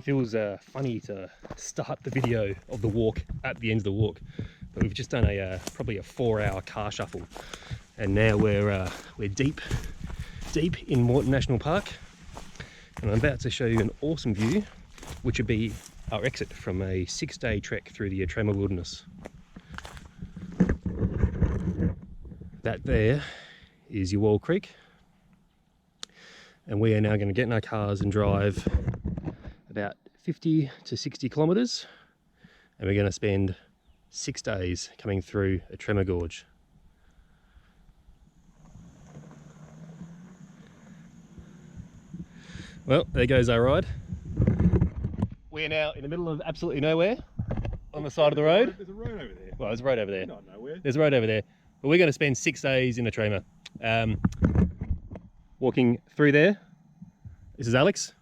feels funny to start the video of the walk at the end of the walk, but we've just done a probably a 4-hour car shuffle, and now we're deep in Morton National Park, and I'm about to show you an awesome view, which would be our exit from a 6-day trek through the Ettrema Wilderness. That there is Yalwal Creek, and we are now going to get in our cars and drive about 50 to 60 kilometres, and we're going to spend 6 days coming through Ettrema Gorge. Well, there goes our ride. We are now in the middle of absolutely nowhere on the side of the road. There's a road over there. Well, there's a road over there. Not nowhere. There's a road over there. But we're going to spend 6 days in Ettrema. Walking through there. This is Alex.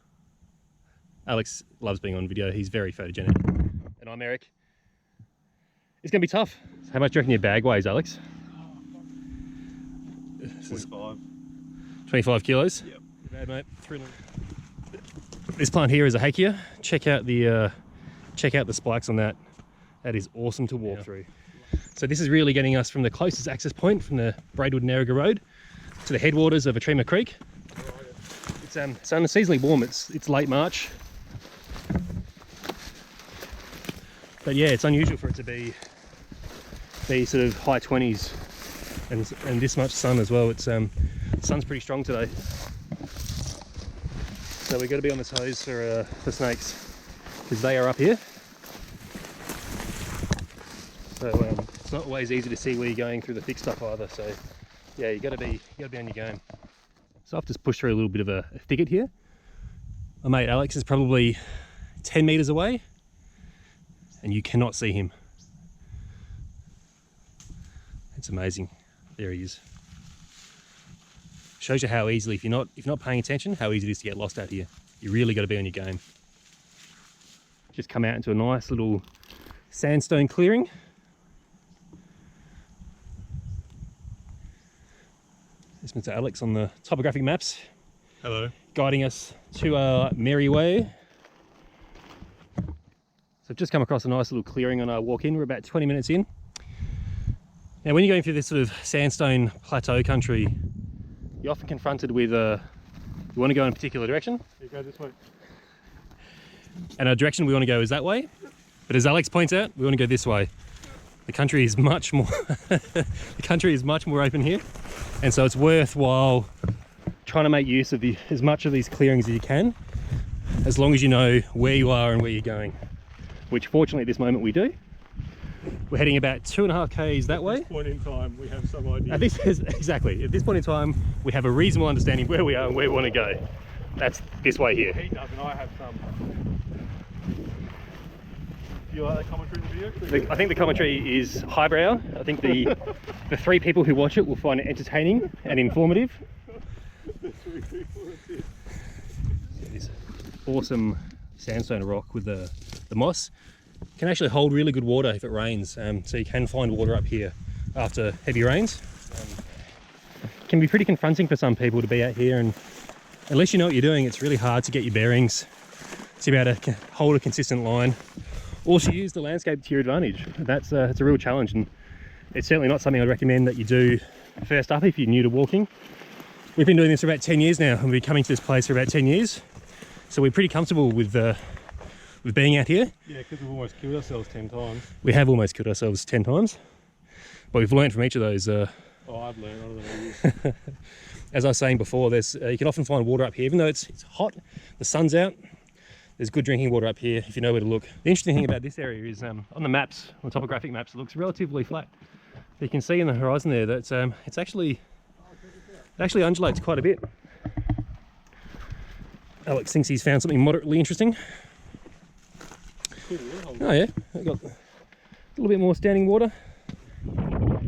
Alex loves being on video. He's very photogenic. And I'm Eric. It's going to be tough. How much do you reckon your bag weighs, Alex? 25. 25 kilos? Yep. Bad, mate. Thrilling. This plant here is a hakea. Check out the spikes on that. That is awesome to walk through. So this is really getting us from the closest access point from the Braidwood Nerriga Road to the headwaters of Ettrema Creek. It's unseasonably warm. It's late March, but yeah, it's unusual for it to be sort of high 20s and this much sun as well. It's the sun's pretty strong today, so we've got to be on the toes for snakes, because they are up here. So it's not always easy to see where you're going through the thick stuff either. So yeah, you got to be on your game. So I've just pushed through a little bit of a thicket here. My mate Alex is probably 10 meters away, and you cannot see him. It's amazing. There he is. Shows you how easily, if you're not paying attention, how easy it is to get lost out here. You really got to be on your game. Just come out into a nice little sandstone clearing. This is Mr. Alex on the topographic maps. Hello. Guiding us to our merry way. So I've just come across a nice little clearing on our walk in. We're about 20 minutes in. Now when you're going through this sort of sandstone plateau country, you're often confronted with you want to go in a particular direction. You go this way. And our direction we want to go is that way. But as Alex points out, we want to go this way. The country is much more open here. And so it's worthwhile trying to make use of as much of these clearings as you can, as long as you know where you are and where you're going, which fortunately at this moment we do. We're heading about 2.5 k's that way. At this point in time, we have some idea. At this point in time, we have a reasonable understanding where we are and where we want to go. That's this way here. He does, and I have some. Do you like that commentary in the video? I think the commentary is highbrow. I think the 3 people who watch it will find it entertaining and informative. This awesome sandstone rock with the moss can actually hold really good water if it rains, so you can find water up here after heavy rains. It can be pretty confronting for some people to be out here, and unless you know what you're doing, it's really hard to get your bearings, to be able to hold a consistent line, or to use the landscape to your advantage. It's a real challenge, and it's certainly not something I'd recommend that you do first up if you're new to walking. We've been doing this for about 10 years now, and we've been coming to this place for about 10 years, so we're pretty comfortable with being out here. Yeah, because we've almost killed ourselves 10 times. We have almost killed ourselves 10 times, but we've learned from each of those. Oh, I've learned, I don't know. As I was saying before, you can often find water up here, even though it's hot, the sun's out. There's good drinking water up here if you know where to look. The interesting thing about this area is on the maps, on topographic maps, it looks relatively flat. You can see in the horizon there that it actually undulates quite a bit. Alex thinks he's found something moderately interesting. Oh yeah, I've got a little bit more standing water.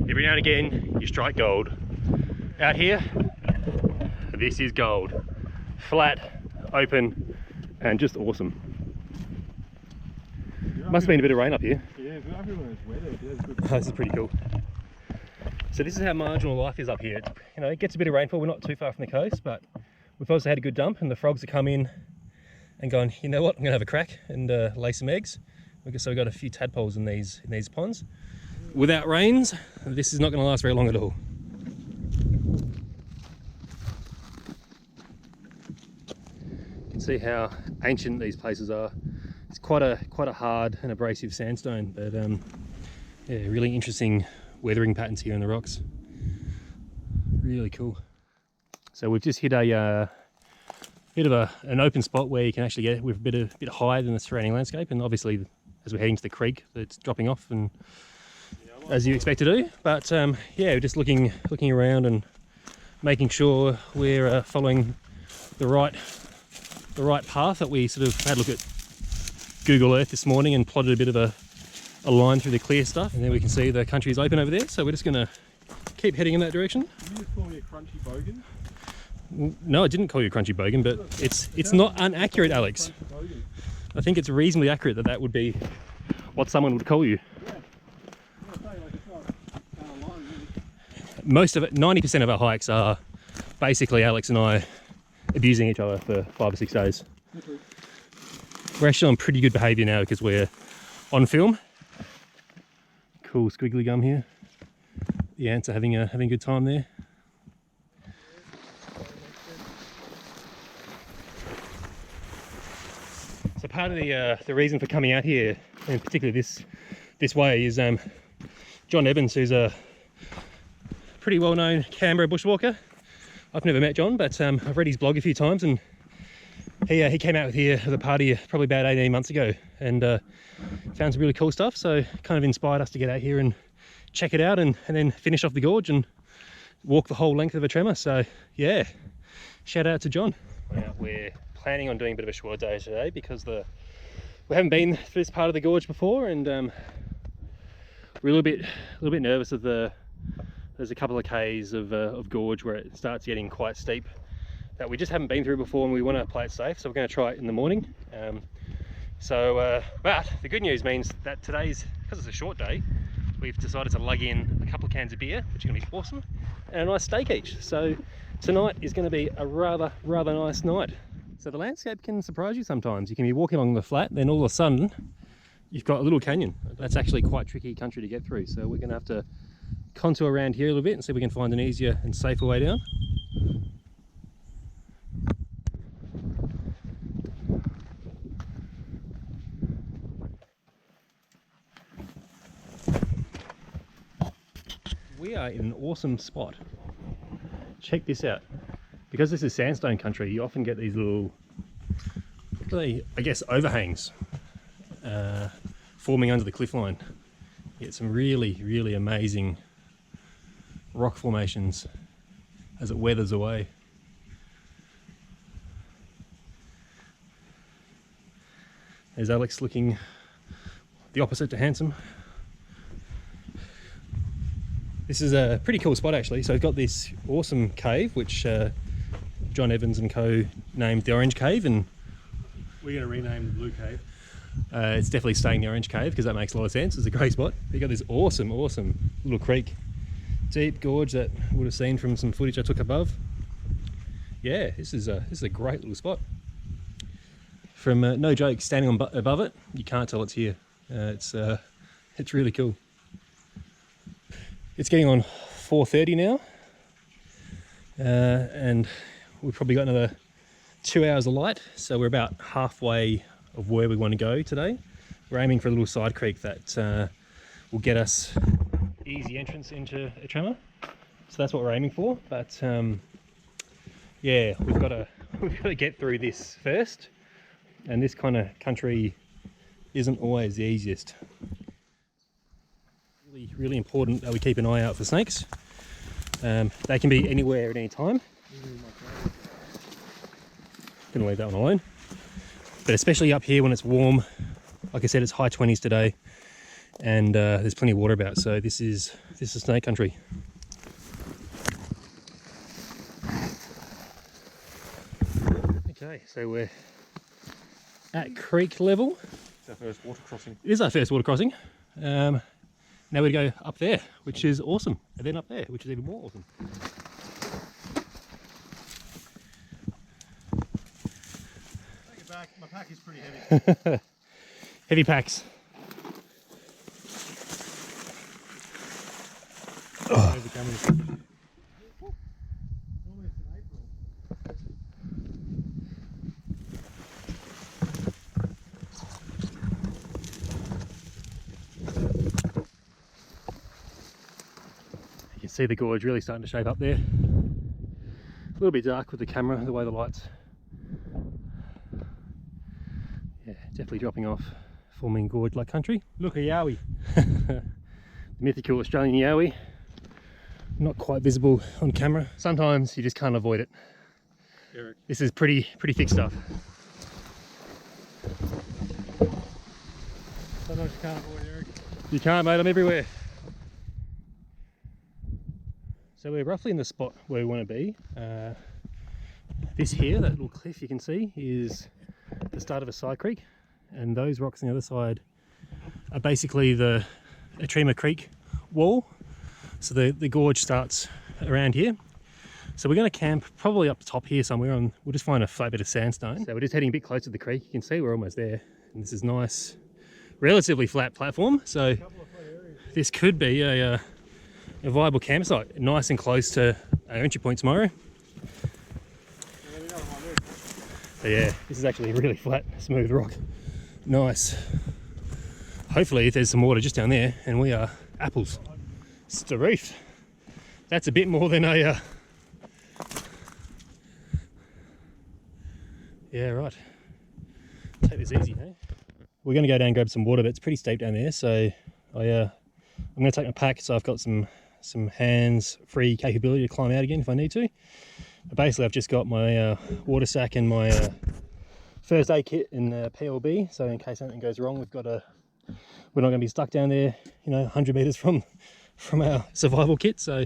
Every now and again you strike gold. Out here, this is gold. Flat, open, and just awesome. Must have been a bit of rain up here. Yeah, it's happy when it's wet. Yeah, it's good. Oh, this is pretty cool. So this is how marginal life is up here. It gets a bit of rainfall. We're not too far from the coast, but we've also had a good dump, and the frogs have come in and gone, you know what, I'm gonna have a crack and lay some eggs. So we've got a few tadpoles in these ponds. Without rains, this is not gonna last very long at all. You can see how ancient these places are. It's quite a hard and abrasive sandstone, but yeah, really interesting weathering patterns here in the rocks. Really cool. So we've just hit a bit of an open spot where you can actually get with a bit higher than the surrounding landscape, and obviously as we're heading to the creek, it's dropping off, and as you expect to do. But yeah, we're just looking around and making sure we're following the right path. That we sort of had a look at Google Earth this morning and plotted a bit of a line through the clear stuff, and then we can see the country is open over there. So we're just going to keep heading in that direction. Did you just call me a crunchy bogan? No, I didn't call you a crunchy bogan, but it's not inaccurate, Alex. I think it's reasonably accurate that would be what someone would call you. Most of it, 90% of our hikes are basically Alex and I abusing each other for 5 or 6 days. We're actually on pretty good behaviour now because we're on film. Cool squiggly gum here. The ants are having a good time there. So part of the reason for coming out here, and particularly this way, is John Evans, who's a pretty well-known Canberra bushwalker. I've never met John, but I've read his blog a few times, and he came out here with a party probably about 18 months ago, and found some really cool stuff. So kind of inspired us to get out here and check it out, and then finish off the gorge and walk the whole length of Ettrema. So yeah, shout out to John. We're planning on doing a bit of a short day today because we haven't been through this part of the gorge before, and we're a little bit nervous of there's a couple of k's of gorge where it starts getting quite steep that we just haven't been through before, and we want to play it safe, so we're going to try it in the morning. But the good news means that today's, because it's a short day, we've decided to lug in a couple of cans of beer, which is going to be awesome, and a nice steak each. So tonight is going to be a rather nice night. So the landscape can surprise you sometimes. You can be walking along the flat, then all of a sudden you've got a little canyon. That's actually quite tricky country to get through, so we're going to have to contour around here a little bit and see if we can find an easier and safer way down. We are in an awesome spot. Check this out. Because this is sandstone country, you often get these little, I guess, overhangs forming under the cliff line. You get some really amazing rock formations as it weathers away. There's Alex looking the opposite to handsome. This is a pretty cool spot actually. So I've got this awesome cave which John Evans and co named the Orange Cave, and We're going to rename the Blue Cave. it's definitely staying the Orange Cave because that makes a lot of sense. It's a great spot. You've got this awesome little creek, deep gorge that you would have seen from some footage I took above. Yeah, this is a great little spot. From no joke, standing on above it, you can't tell it's here. It's really cool. It's getting on 4:30 now, and we've probably got another 2 hours of light, so we're about halfway of where we want to go today. We're aiming for a little side creek that will get us easy entrance into Ettrema, so that's what we're aiming for. But yeah, we've got to get through this first, and this kind of country isn't always the easiest. Really important that we keep an eye out for snakes. They can be anywhere at any time. Gonna leave that one alone. But especially up here when it's warm, like I said, it's high 20s today, and there's plenty of water about. So this is snake country. Okay, so we're at creek level. It's our first water crossing. It is our first water crossing. Now we go up there, which is awesome, and then up there, which is even more awesome. My pack is pretty heavy. Heavy packs. Oh. You can see the gorge really starting to shape up there. A little bit dark with the camera, the way the lights. Yeah, definitely dropping off, forming gorge-like country. Look, a yowie. The mythical Australian yowie. Not quite visible on camera. Sometimes you just can't avoid it. Eric. This is pretty thick stuff. Sometimes you can't avoid Eric. You can't, mate, I'm everywhere. So we're roughly in the spot where we want to be. This here, that little cliff you can see, is the start of a side creek, and those rocks on the other side are basically the Ettrema Creek wall. So the gorge starts around here. So we're going to camp probably up the top here somewhere. We'll just find a flat bit of sandstone. So we're just heading a bit closer to the creek. You can see we're almost there. And this is nice, relatively flat platform. So this could be a viable campsite. Nice and close to our entry point tomorrow. So yeah, this is actually really flat, smooth rock. Nice. Hopefully there's some water just down there, and we are apples. It's the reef. That's a bit more than a... Yeah, right. Take this easy, hey? We're going to go down and grab some water, but it's pretty steep down there, so I'm going to take my pack, so I've got some hands-free capability to climb out again if I need to. But basically, I've just got my water sack and my first aid kit and PLB, so in case anything goes wrong, we're not going to be stuck down there, 100 meters from our survival kit. So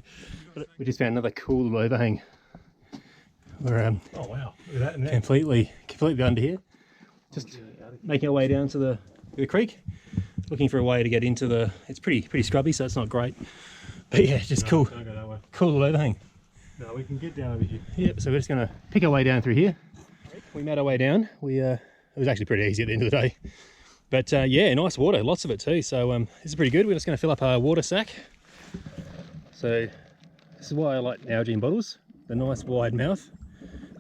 we just found another cool little overhang. We're oh wow, look at that completely under here. Just making our way down to the creek, looking for a way to get into the. It's pretty scrubby, so it's not great. But yeah, just cool. Don't go that way. Cool little overhang. No, we can get down over here. Yep. So we're just going to pick our way down through here. We made our way down. It was actually pretty easy at the end of the day. But yeah, nice water, lots of it too. So this is pretty good. We're just going to fill up our water sack. So this is why I like Nalgene bottles. The nice wide mouth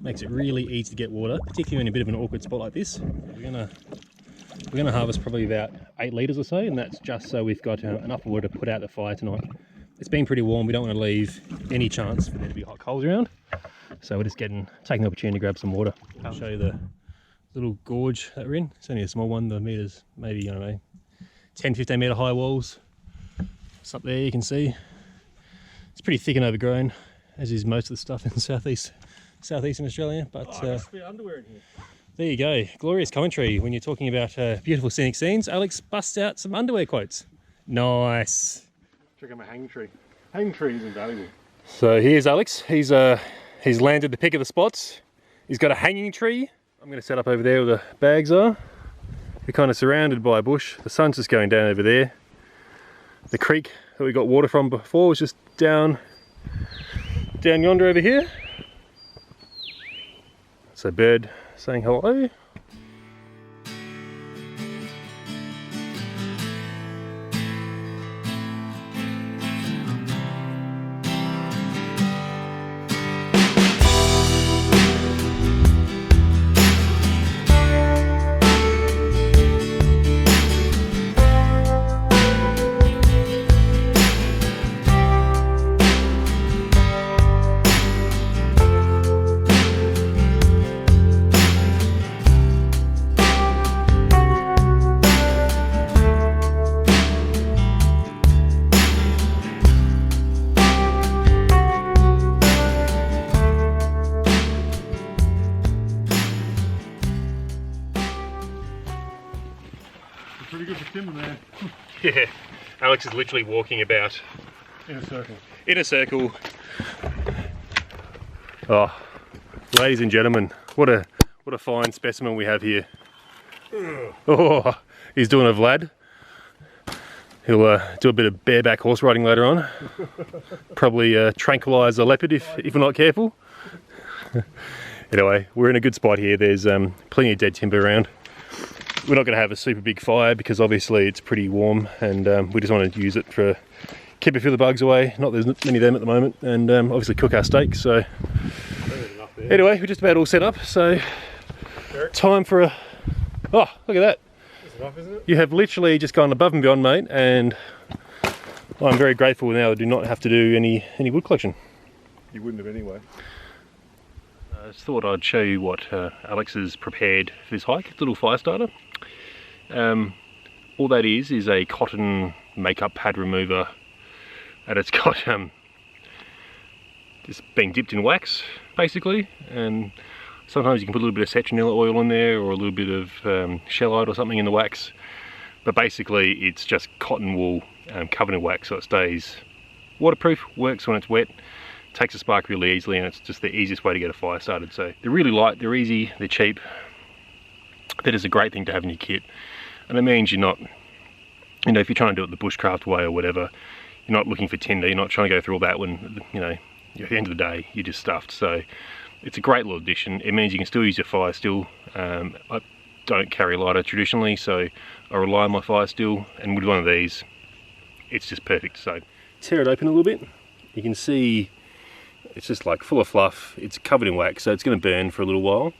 makes it really easy to get water, particularly in a bit of an awkward spot like this. We're gonna harvest probably about 8 litres or so, and that's just so we've got enough water to put out the fire tonight. It's been pretty warm. We don't want to leave any chance for there to be hot coals around. So we're just taking the opportunity to grab some water. I'll show you the little gorge that we're in. It's only a small one. The meters, maybe, 10, 15 metre high walls. It's up there, you can see. It's pretty thick and overgrown, as is most of the stuff in southeastern Australia. But underwear in here. There you go. Glorious commentary when you're talking about beautiful scenic scenes. Alex, bust out some underwear quotes. Nice. Check out my hanging tree. Hanging tree is invaluable. So here's Alex. He's landed the pick of the spots. He's got a hanging tree. I'm going to set up over there where the bags are. We're kind of surrounded by a bush. The sun's just going down over there. The creek that we got water from before was just down yonder over here. It's a bird saying hello. Pretty good for timber, man. Yeah, Alex is literally walking about In a circle. in a circle. Oh, ladies and gentlemen, what a fine specimen we have here. Oh, he's doing a Vlad. He'll do a bit of bareback horse riding later on. Probably tranquilise a leopard if we're not careful. Anyway, we're in a good spot here. There's plenty of dead timber around. We're not going to have a super big fire because obviously it's pretty warm, and we just want to use it for keep a few of the bugs away. Not there's many of them at the moment, and obviously cook our steak. So anyway, we're just about all set up. So time for a oh, look at that! That's enough, isn't it? You have literally just gone above and beyond, mate, and I'm very grateful now I do not have to do any wood collection. You wouldn't have anyway. I just thought I'd show you what Alex has prepared for this hike. It's a little fire starter. All that is a cotton makeup pad remover, and it's got just being dipped in wax basically, and sometimes you can put a little bit of citronella oil in there or a little bit of shellite or something in the wax, but basically it's just cotton wool covered in wax, so it stays waterproof, works when it's wet, takes a spark really easily, and it's just the easiest way to get a fire started. So they're really light, they're easy, they're cheap. That is a great thing to have in your kit, and it means you're not, you know, if you're trying to do it the bushcraft way or whatever, you're not looking for tinder, you're not trying to go through all that when, you know, at the end of the day you're just stuffed. So it's a great little addition. It means you can still use your fire still. I don't carry a lighter traditionally, so I rely on my fire still, and with one of these it's just perfect. So tear it open a little bit, you can see it's just like full of fluff, it's covered in wax, so it's going to burn for a little while.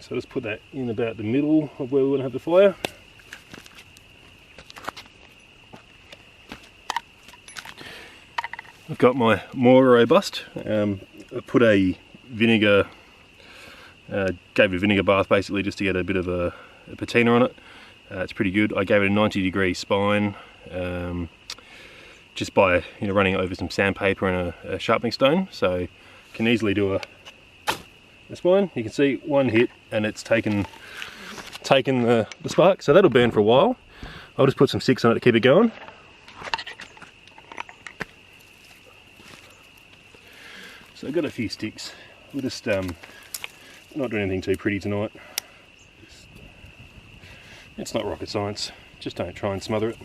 So just put that in about the middle of where we want to have the fire. I've got my more robust. I put a vinegar, gave it a vinegar bath basically just to get a bit of a patina on it. It's pretty good. I gave it a 90-degree spine, just by running it over some sandpaper and a sharpening stone. So you can easily do a spine. You can see one hit and it's taken the spark. So that'll burn for a while. I'll just put some sticks on it to keep it going. So I've got a few sticks. We'll just not doing anything too pretty tonight. It's not rocket science. Just don't try and smother it.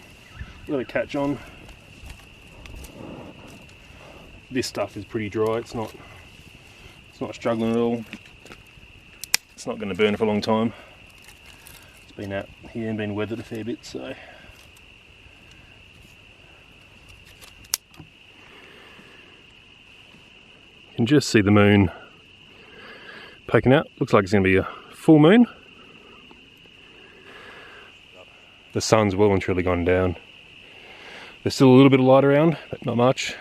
Let it catch on. This stuff is pretty dry. It's not struggling at all. It's not going to burn for a long time. It's been out here and been weathered a fair bit, so. You can just see the moon poking out. Looks like it's going to be a full moon. The sun's well and truly gone down. There's still a little bit of light around, but not much.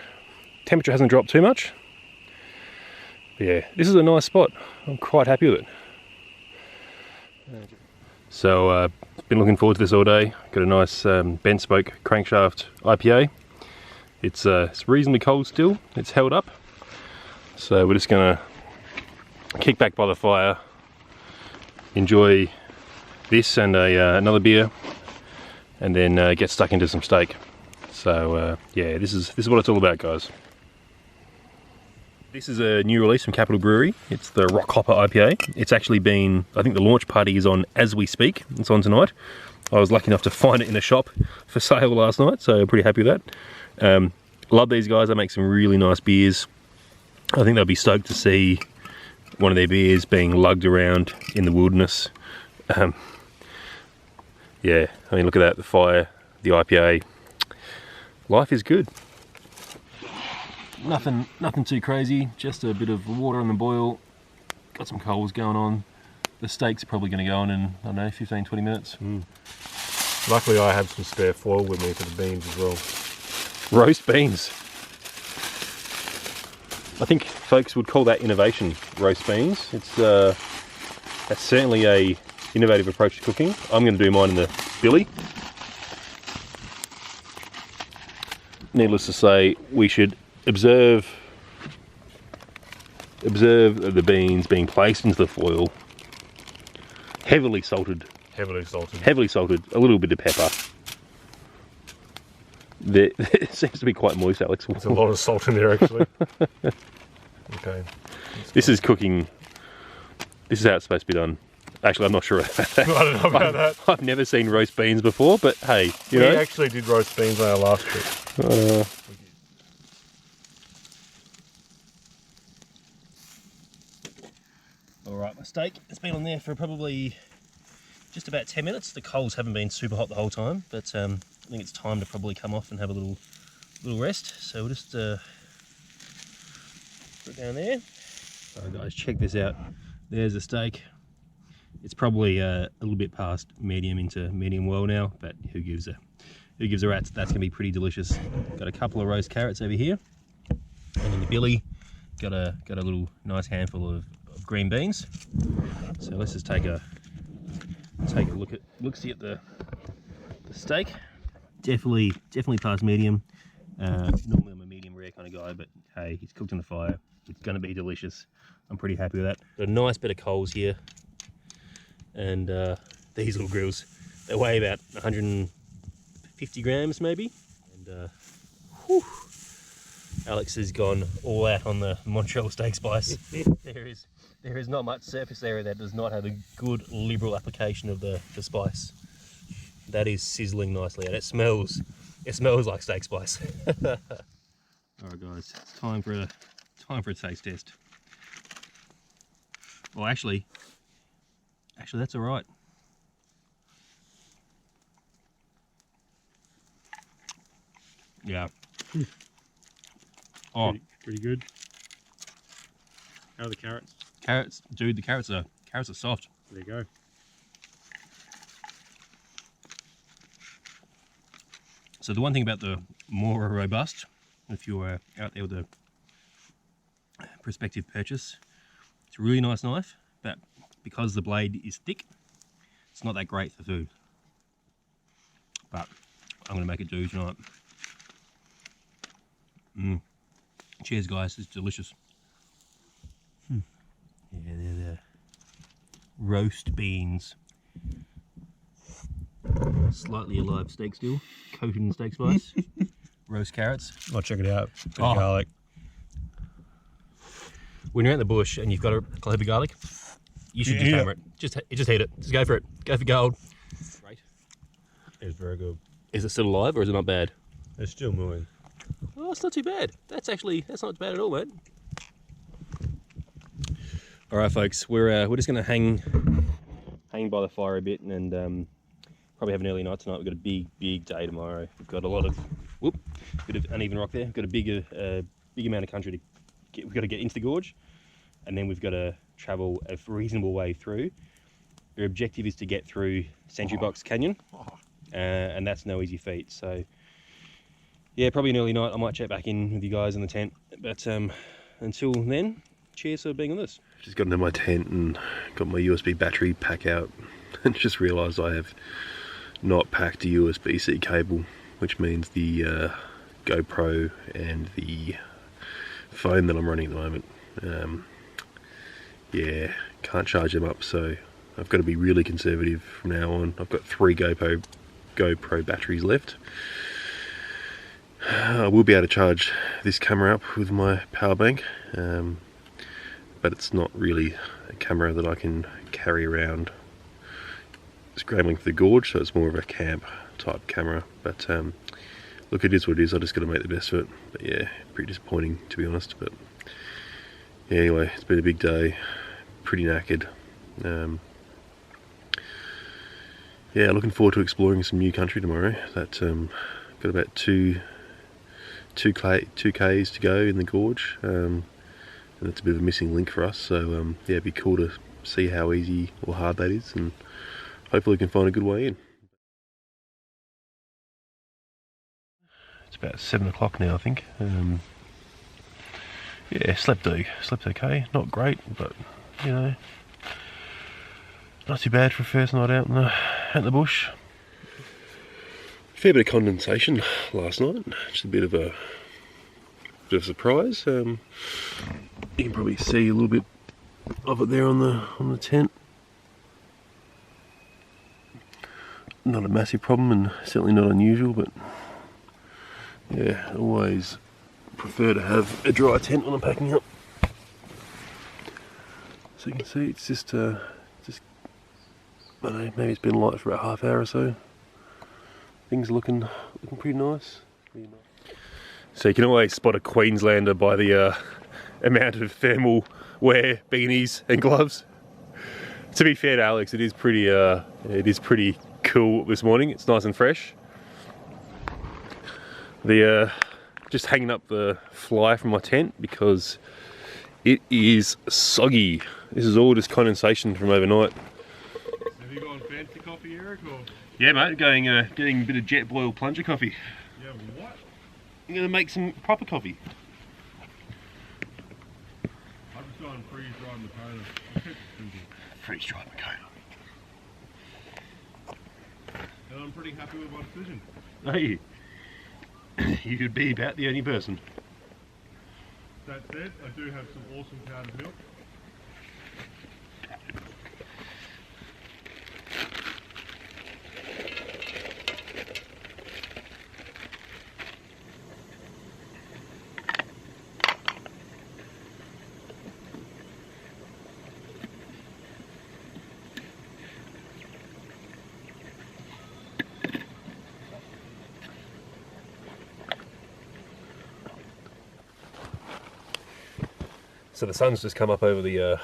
Temperature hasn't dropped too much. But yeah, this is a nice spot. I'm quite happy with it. So been looking forward to this all day. Got a nice bent spoke crankshaft IPA. It's reasonably cold still. It's held up. So we're just gonna kick back by the fire, enjoy this and another beer, and then get stuck into some steak. So yeah, this is what it's all about, guys. This is a new release from Capital Brewery. It's the Rock Hopper IPA. It's actually been, I think the launch party is on as we speak. It's on tonight. I was lucky enough to find it in a shop for sale last night, so I'm pretty happy with that. Love these guys. They make some really nice beers. I think they'll be stoked to see one of their beers being lugged around in the wilderness. Yeah, I mean, look at that, the fire, the IPA. Life is good. Nothing too crazy, just a bit of water on the boil. Got some coals going on. The steak's probably going to go on in, I don't know, 15-20 minutes. Luckily I have some spare foil with me for the beans as well. Roast beans. I think folks would call that innovation, roast beans. It's that's certainly a innovative approach to cooking. I'm going to do mine in the billy. Needless to say, we should observe the beans being placed into the foil, heavily salted, a little bit of pepper. It seems to be quite moist, Alex. There's a lot of salt in there actually. Okay. This is cooking. This is how it's supposed to be done. Actually, I'm not sure about that. I don't know about that. I've never seen roast beans before, but hey, you know. We actually did roast beans on our last trip. Alright, my steak has been on there for probably just about 10 minutes. The coals haven't been super hot the whole time, but I think it's time to probably come off and have a little rest. So we'll just put it down there. Alright guys, check this out. There's the steak. It's probably a little bit past medium into medium well now, but who gives a rat's? That's gonna be pretty delicious. Got a couple of roast carrots over here, and in the billy, got a little nice handful of green beans. So let's just take a look see at the steak. Definitely past medium. Normally I'm a medium rare kind of guy, but hey, it's cooked on the fire. It's gonna be delicious. I'm pretty happy with that. Got a nice bit of coals here, and these little grills, they weigh about 150 grams maybe. And whew, Alex has gone all out on the Montreal steak spice. There is not much surface area that does not have a good liberal application of the spice. That is sizzling nicely, and it smells like steak spice. Alright guys, it's time for a taste test. Well, actually that's alright. Yeah. Oh, Pretty good. How are the carrots? Carrots, dude, the carrots are soft. There you go. So the one thing about the more robust, if you're out there with a prospective purchase, it's a really nice knife, but because the blade is thick, it's not that great for food. But I'm gonna make it do tonight. Cheers guys, it's delicious. Yeah, they're the roast beans. Slightly alive steak still, coated in steak spice. Roast carrots. I'll check it out. Bit of garlic. When you're out in the bush and you've got a clove of garlic, you should just hammer it. Just hit it. Just go for it. Go for gold. Great. It's very good. Is it still alive or is it not bad? It's still moving. Oh, it's not too bad. That's not bad at all, mate. All right, folks, we're just gonna hang by the fire a bit and probably have an early night tonight. We've got a big day tomorrow. We've got a lot of bit of uneven rock there. We've got a big amount of country to get. We've got to get into the gorge, and then we've got to travel a reasonable way through. Your objective is to get through Sentry Box Canyon, and that's no easy feat. So yeah, probably an early night. I might check back in with you guys in the tent, but until then, cheers for being on this. Just got into my tent and got my USB battery pack out and just realised I have not packed a USB-C cable, which means the GoPro and the phone that I'm running at the moment, yeah, can't charge them up, so I've got to be really conservative from now on. I've got 3 GoPro batteries left. I will be able to charge this camera up with my power bank, but it's not really a camera that I can carry around scrambling for the gorge, so it's more of a camp type camera. But look, it is what it is. I just got to make the best of it. But yeah, pretty disappointing to be honest. But yeah, anyway, it's been a big day. Pretty knackered. Yeah, looking forward to exploring some new country tomorrow. That got about 2 k's to go in the gorge, and it's a bit of a missing link for us. So yeah, it'd be cool to see how easy or hard that is, and hopefully we can find a good way in. It's about 7 o'clock now, I think. Yeah, slept okay. Not great, but you know, not too bad for a first night out in the bush. Fair bit of condensation last night. Just a bit of a surprise. You can probably see a little bit of it there on the tent. Not a massive problem and certainly not unusual, but yeah, always prefer to have a dry tent when I'm packing up. So you can see it's just I don't know, maybe it's been light for about half hour or so. Things are looking pretty nice. So you can always spot a Queenslander by the amount of thermal wear, beanies and gloves. To be fair to Alex, it is pretty cool this morning. It's nice and fresh. Just hanging up the fly from my tent because it is soggy. This is all just condensation from overnight. Have you gone fancy coffee, Eric? Or? Yeah, mate. Getting a bit of jet boil plunger coffee. Yeah, what? I'm gonna make some proper coffee. I've just gone freeze-dried Moccona. I'll keep it simple. Freeze-dried Moccona. And I'm pretty happy with my decision. Are you? You could be about the only person. That said, I do have some awesome powdered milk. So the sun's just come up over the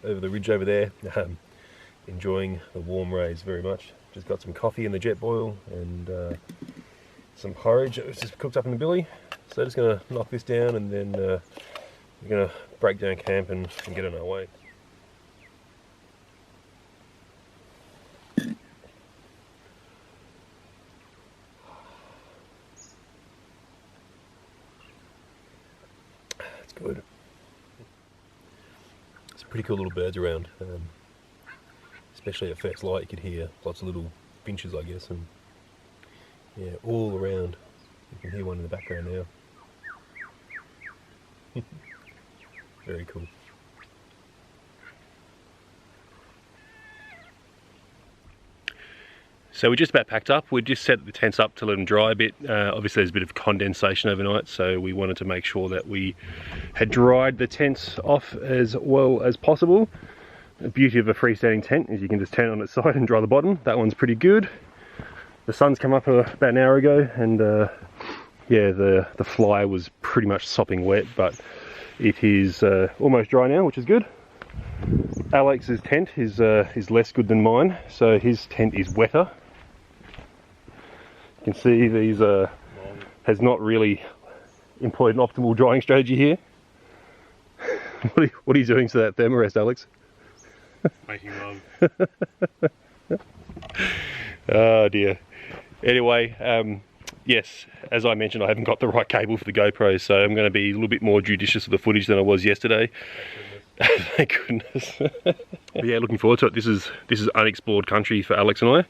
ridge over there, enjoying the warm rays very much. Just got some coffee in the jet boil and some porridge that was just cooked up in the billy. So just gonna knock this down and then we're gonna break down camp and get on our way. That's good. Pretty cool little birds around, especially at first light. You could hear lots of little finches, I guess, and yeah, all around. You can hear one in the background now. Very cool. So we're just about packed up. We just set the tents up to let them dry a bit. Obviously there's a bit of condensation overnight, so we wanted to make sure that we had dried the tents off as well as possible. The beauty of a freestanding tent is you can just turn it on its side and dry the bottom. That one's pretty good. The sun's come up about an hour ago, and yeah, the fly was pretty much sopping wet, but it is almost dry now, which is good. Alex's tent is less good than mine, so his tent is wetter. You can see these has not really employed an optimal drying strategy here. What are you doing to that thermarest, Alex? Making love. Oh dear. Anyway, yes, as I mentioned, I haven't got the right cable for the GoPro, so I'm going to be a little bit more judicious of the footage than I was yesterday. Thank goodness. But yeah, looking forward to it. This is unexplored country for Alex and I.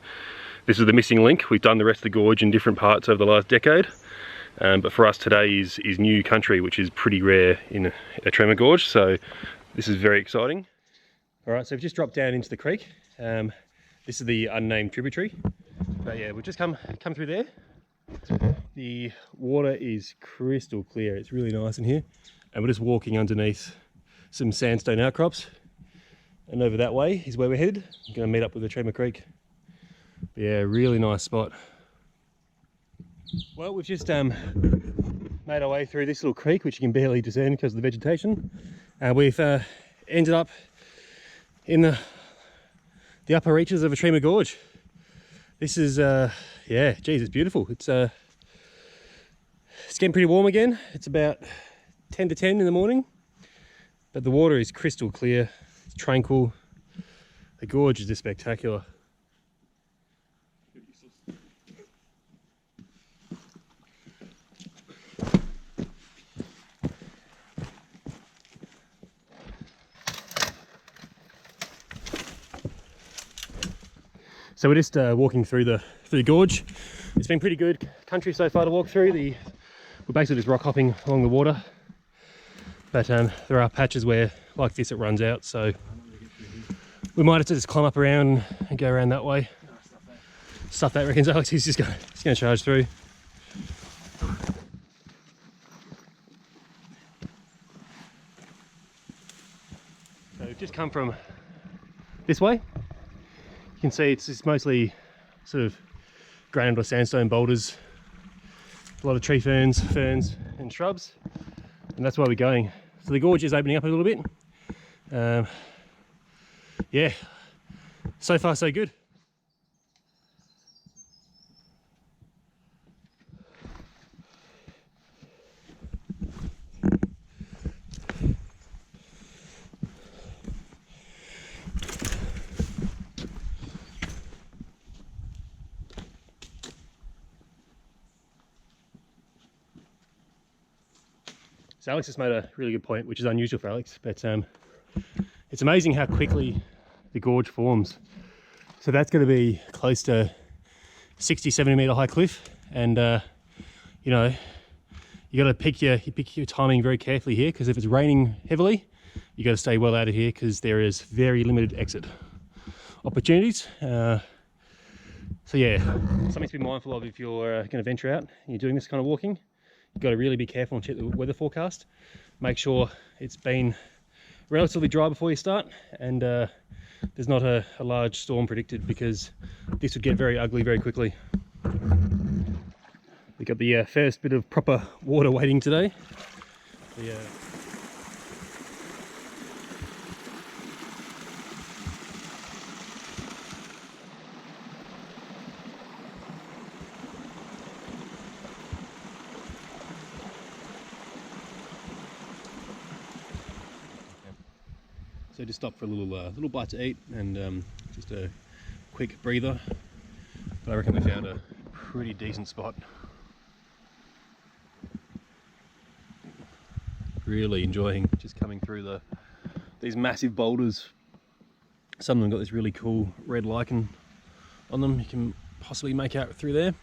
This is the missing link. We've done the rest of the gorge in different parts over the last decade, but for us today is new country, which is pretty rare in Ettrema Gorge. So this is very exciting. All right, so we've just dropped down into the creek. This is the unnamed tributary. But yeah, we've just come through there. The water is crystal clear. It's really nice in here, and we're just walking underneath some sandstone outcrops, and over that way is where we're headed. We're going to meet up with Ettrema Creek. But yeah, really nice spot. Well, we've just made our way through this little creek, which you can barely discern because of the vegetation. We've ended up in the upper reaches of Ettrema Gorge. This is yeah, geez, it's beautiful. It's getting pretty warm again. It's about 10 to 10 in the morning. But the water is crystal clear, it's tranquil. The gorge is just spectacular. So we're just walking through the gorge. It's been pretty good country so far to walk through. We're basically just rock hopping along the water. But there are patches where, like this, it runs out, so we might have to just climb up around and go around that way. Stuff that, reckons Alex. He's going to charge through. So we've just come from this way. You can see it's mostly sort of granite or sandstone boulders, a lot of tree ferns and shrubs. And that's where we're going. So the gorge is opening up a little bit. Yeah, So far so good. So Alex just made a really good point, which is unusual for Alex, but it's amazing how quickly the gorge forms. So that's going to be close to 60, 70 metre high cliff, and you know, you got to pick your timing very carefully here, because if it's raining heavily, you got to stay well out of here because there is very limited exit opportunities. So yeah, something to be mindful of if you're going to venture out and you're doing this kind of walking. You've got to really be careful and check the weather forecast. Make sure it's been relatively dry before you start, and there's not a large storm predicted, because this would get very ugly very quickly. We got the first bit of proper water waiting today. So just stop for a little bite to eat, and just a quick breather. But I reckon we found a pretty decent spot. Really enjoying just coming through these massive boulders. Some of them got this really cool red lichen on them. You can possibly make out through there.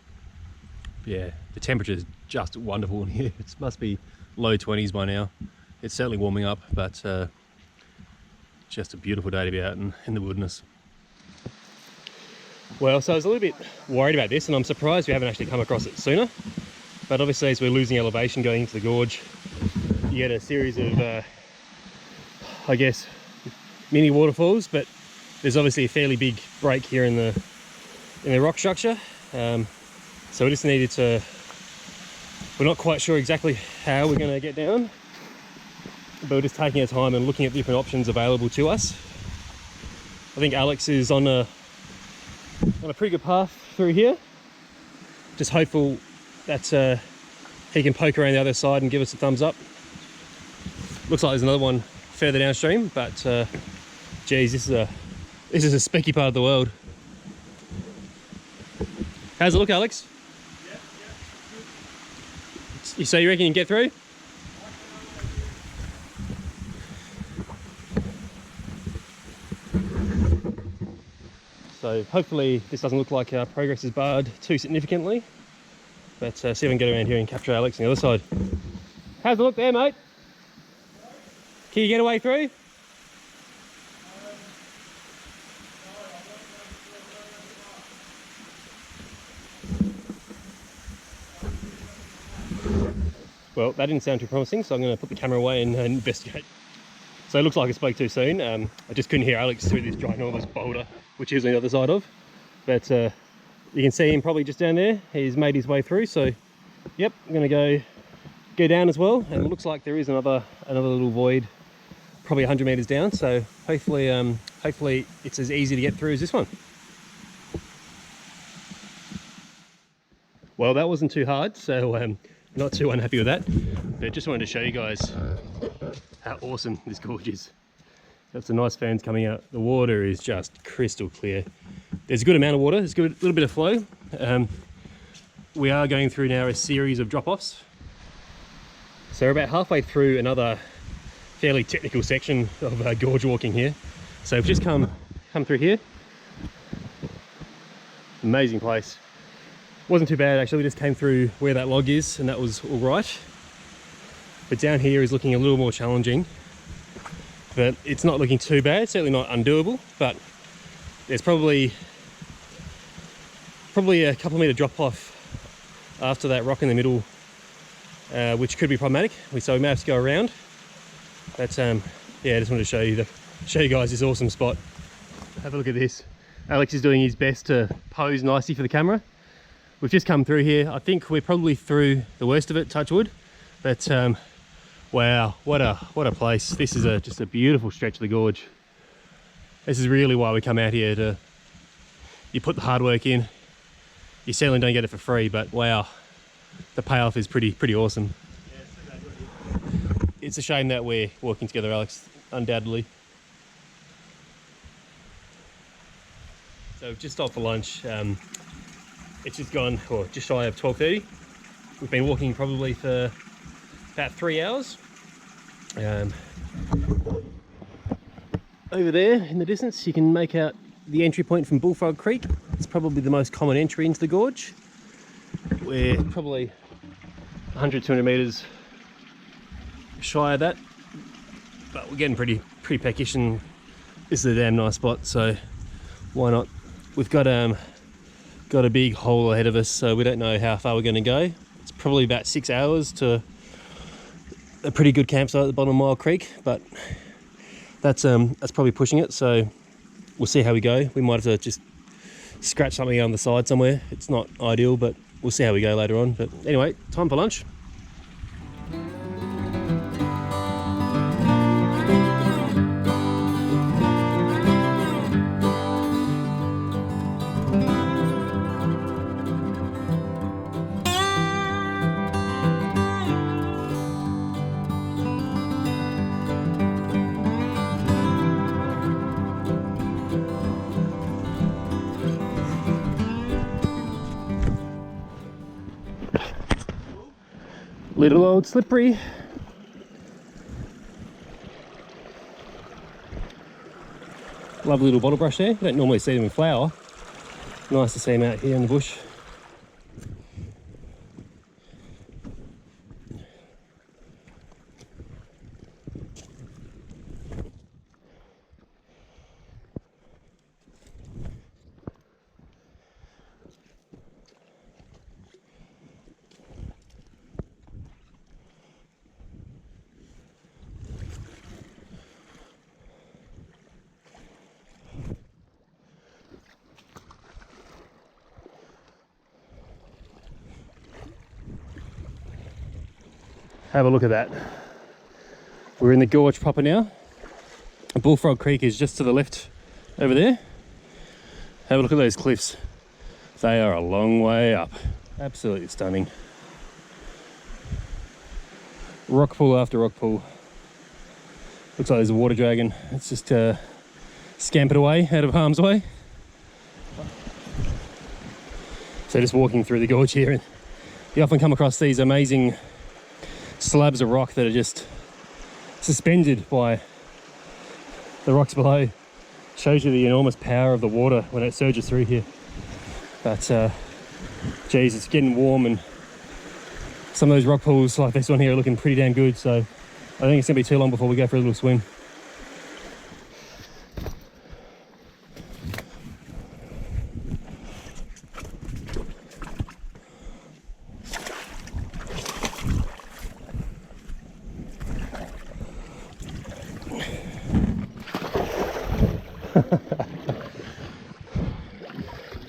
But yeah, the temperature is just wonderful in here. It must be low 20s by now. It's certainly warming up, but just a beautiful day to be out in the wilderness. Well, so I was a little bit worried about this, and I'm surprised we haven't actually come across it sooner. But obviously, as we're losing elevation going into the gorge, you get a series of, I guess, mini waterfalls. But there's obviously a fairly big break here in the rock structure. So we just needed to. We're not quite sure exactly how we're going to get down, but we're just taking our time and looking at different options available to us. I think Alex is on a pretty good path through here. Just hopeful that he can poke around the other side and give us a thumbs up. Looks like there's another one further downstream, but geez, this is a specky part of the world. How's it look, Alex? Yeah. So you reckon you can get through? So hopefully this doesn't look like our progress is barred too significantly. But see if I can get around here and capture Alex on the other side. How's it look there, mate? Can you get away through? Well, that didn't sound too promising, so I'm going to put the camera away and investigate. So it looks like I spoke too soon. I just couldn't hear Alex through this ginormous boulder, which is on the other side of. But you can see him probably just down there. He's made his way through, so yep, I'm going to go down as well. And it looks like there is another little void, probably 100 meters down. So hopefully it's as easy to get through as this one. Well, that wasn't too hard, so not too unhappy with that. But just wanted to show you guys how awesome this gorge is. Got some nice fans coming out. The water is just crystal clear. There's a good amount of water. There's a little bit of flow. We are going through now a series of drop-offs. So we're about halfway through another fairly technical section of gorge walking here. So we've just come through here. Amazing place. Wasn't too bad actually. We just came through where that log is, and that was all right. But down here is looking a little more challenging. But it's not looking too bad. Certainly not undoable. But there's probably a couple of meter drop off after that rock in the middle, which could be problematic. So we may have to go around. But yeah, I just wanted to show you guys this awesome spot. Have a look at this. Alex is doing his best to pose nicely for the camera. We've just come through here. I think we're probably through the worst of it, touch wood. But wow, what a place. This is just a beautiful stretch of the gorge. This is really why we come out here, to you put the hard work in, you certainly don't get it for free, but wow, the payoff is pretty awesome. It's a shame that we're working together, Alex, undoubtedly. So we've just stopped for lunch. It's just gone, or just shy of 12:30. We've been walking probably for about 3 hours. Over there in the distance, you can make out the entry point from Bullfrog Creek. It's probably the most common entry into the gorge. We're probably 100-200 meters shy of that, but we're getting pretty peckish, and this is a damn nice spot, so why not? We've got a big hole ahead of us, so we don't know how far we're going to go. It's probably about 6 hours to a pretty good campsite at the bottom of Yalwal Creek, but that's probably pushing it, so we'll see how we go. We might have to just scratch something on the side somewhere. It's not ideal, but we'll see how we go later on. But anyway, time for lunch. Little old slippery. Lovely little bottle brush there. You don't normally see them in flower. Nice to see them out here in the bush. Have a look at that. We're in the gorge proper now. Bullfrog Creek is just to the left over there. Have a look at those cliffs. They are a long way up. Absolutely stunning. Rock pool after rock pool. Looks like there's a water dragon. It's just scampered away out of harm's way. So just walking through the gorge here, and you often come across these amazing slabs of rock that are just suspended by the rocks below. Shows you the enormous power of the water when it surges through here. But geez, it's getting warm, and some of those rock pools like this one here are looking pretty damn good, so I think it's gonna be too long before we go for a little swim.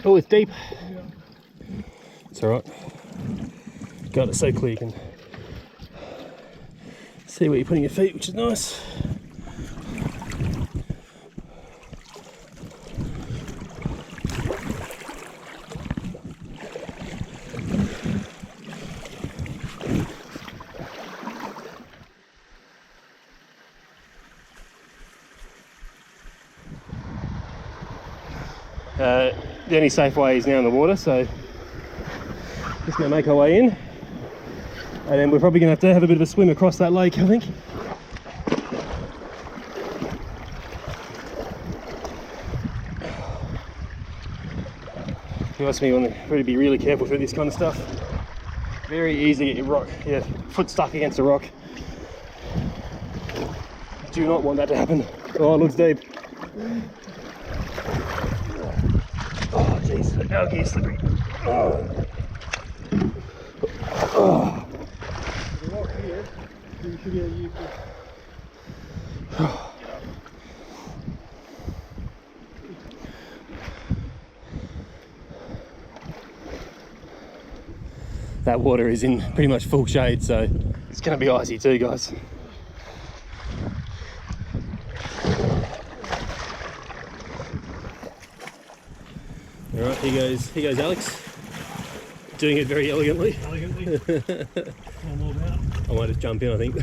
Oh, it's deep. It's all right. Got it so clear you can see where you're putting your feet, which is nice. The only safe way is now in the water, so just going to make our way in, and then we're probably going to have a bit of a swim across that lake, I think. If you ask me, you want to be really careful with this kind of stuff. Very easy to get your foot stuck against a rock. Do not want that to happen. Oh, it looks deep. Oh jeez, the algae is slippery. Oh. Oh. That water is in pretty much full shade, so it's going to be icy too, guys. All right, here goes Alex. Doing it very elegantly. I might just jump in, I think.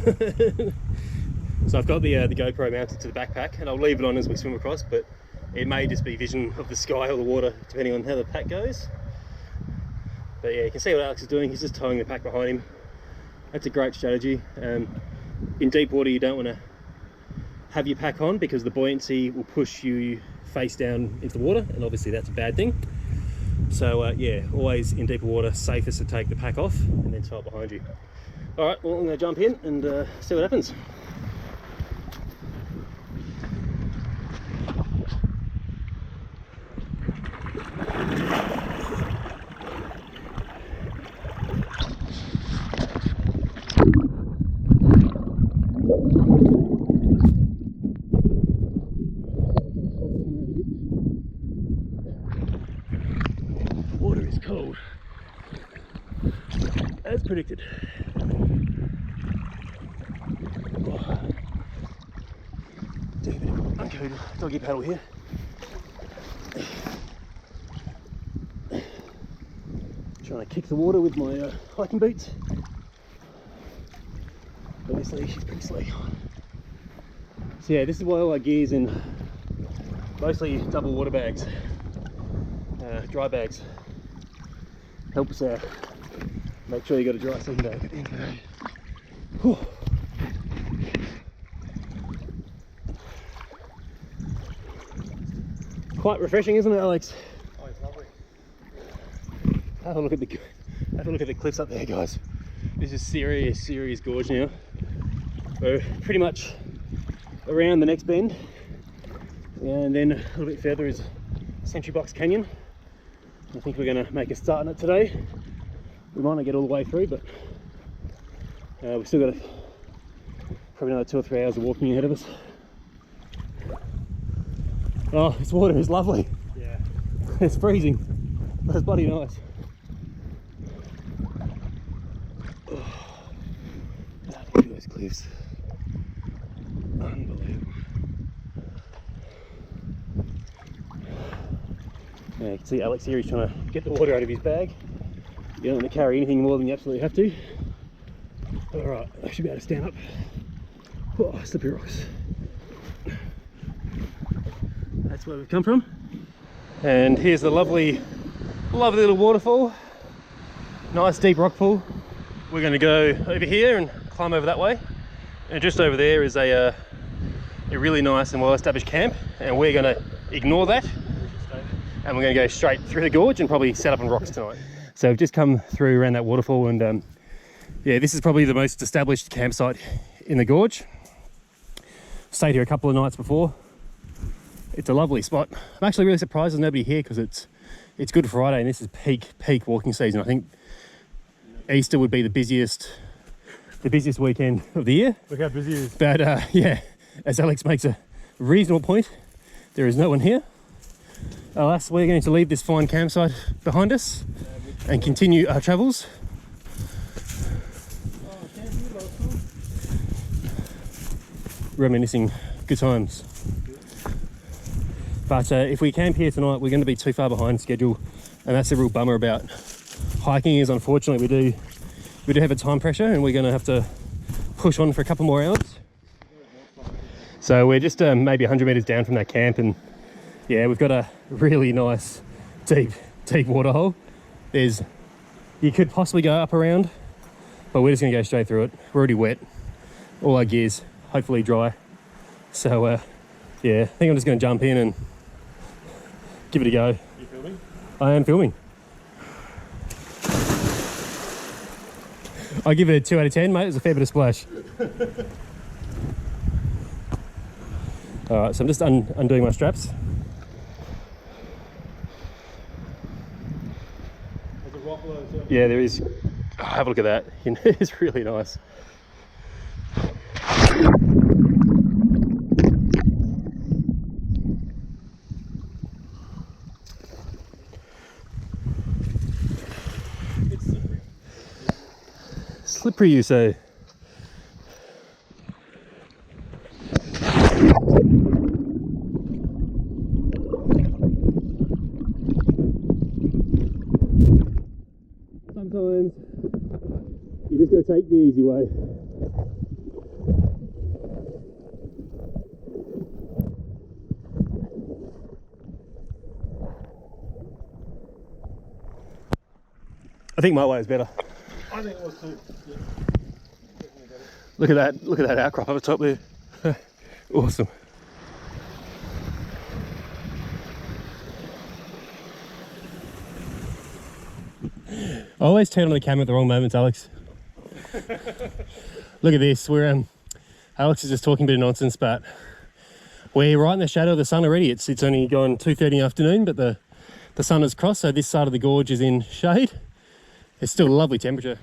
So I've got the GoPro mounted to the backpack, and I'll leave it on as we swim across, but it may just be vision of the sky or the water, depending on how the pack goes. But yeah, you can see what Alex is doing. He's just towing the pack behind him. That's a great strategy. In deep water, you don't want to have your pack on because the buoyancy will push you face down into the water, and obviously that's a bad thing. So yeah, always in deeper water, safest to take the pack off and then tow it behind you. All right, well, I'm going to jump in and see what happens. Water is cold, as predicted. Doing a bit of uncoded doggy paddle here. Trying to kick the water with my hiking boots. Obviously she's pretty slick. So yeah, this is why all our gear's in mostly double water bags, dry bags. Helps make sure you got a dry sleeping bag at the end of the day. Whew. Quite refreshing, isn't it, Alex? Oh, it's lovely. Have a look at the cliffs up there, guys. This is serious gorge now. We're pretty much around the next bend, and then a little bit further is Sentry Box Canyon. I think we're going to make a start on it today. We might not get all the way through, but we've still got probably another 2 or 3 hours of walking ahead of us. Oh, this water is lovely. Yeah. It's freezing, but it's bloody nice. Oh, look at those cliffs. Unbelievable. Yeah, you can see Alex here, he's trying to get the water out of his bag. You don't want to carry anything more than you absolutely have to. Alright, I should be able to stand up. Oh, slippery rocks. That's where we've come from. And here's the lovely little waterfall. Nice deep rock pool. We're going to go over here and climb over that way. And just over there is a really nice and well-established camp. And we're going to ignore that. And we're going to go straight through the gorge and probably set up on rocks tonight. So we've just come through around that waterfall, and yeah, this is probably the most established campsite in the gorge. Stayed here a couple of nights before. It's a lovely spot. I'm actually really surprised there's nobody here because it's Good Friday and this is peak walking season. I think Easter would be the busiest weekend of the year. Look how busy it is. But yeah, as Alex makes a reasonable point, there is no one here. Alas, we're going to leave this fine campsite behind us and continue our travels. Reminiscing good times. But if we camp here tonight, we're going to be too far behind schedule, and that's a real bummer about hiking. Is unfortunately we do have a time pressure, and we're going to have to push on for a couple more hours. So we're just maybe 100 meters down from that camp, and yeah, we've got a really nice deep water hole. You could possibly go up around, but we're just going to go straight through it. We're already wet. All our gear's hopefully dry. So yeah, I think I'm just going to jump in and give it a go. You filming? I am filming. I give it a 2 out of 10, mate. It was a fair bit of splash. All right, so I'm just undoing my straps. There's a rock below the surface. Yeah, there is. Oh, have a look at that. It's really nice. It's slippery. Slippery, you say? sometimes you just got to take the easy way. I think my way is better. I think it was too. Yeah. Look at that outcrop up the top there. Awesome. I always turn on the camera at the wrong moments, Alex. Look at this. We're Alex is just talking a bit of nonsense, but we're right in the shadow of the sun already. It's only gone 2:30 in the afternoon, but the sun has crossed, so this side of the gorge is in shade. It's still a lovely temperature.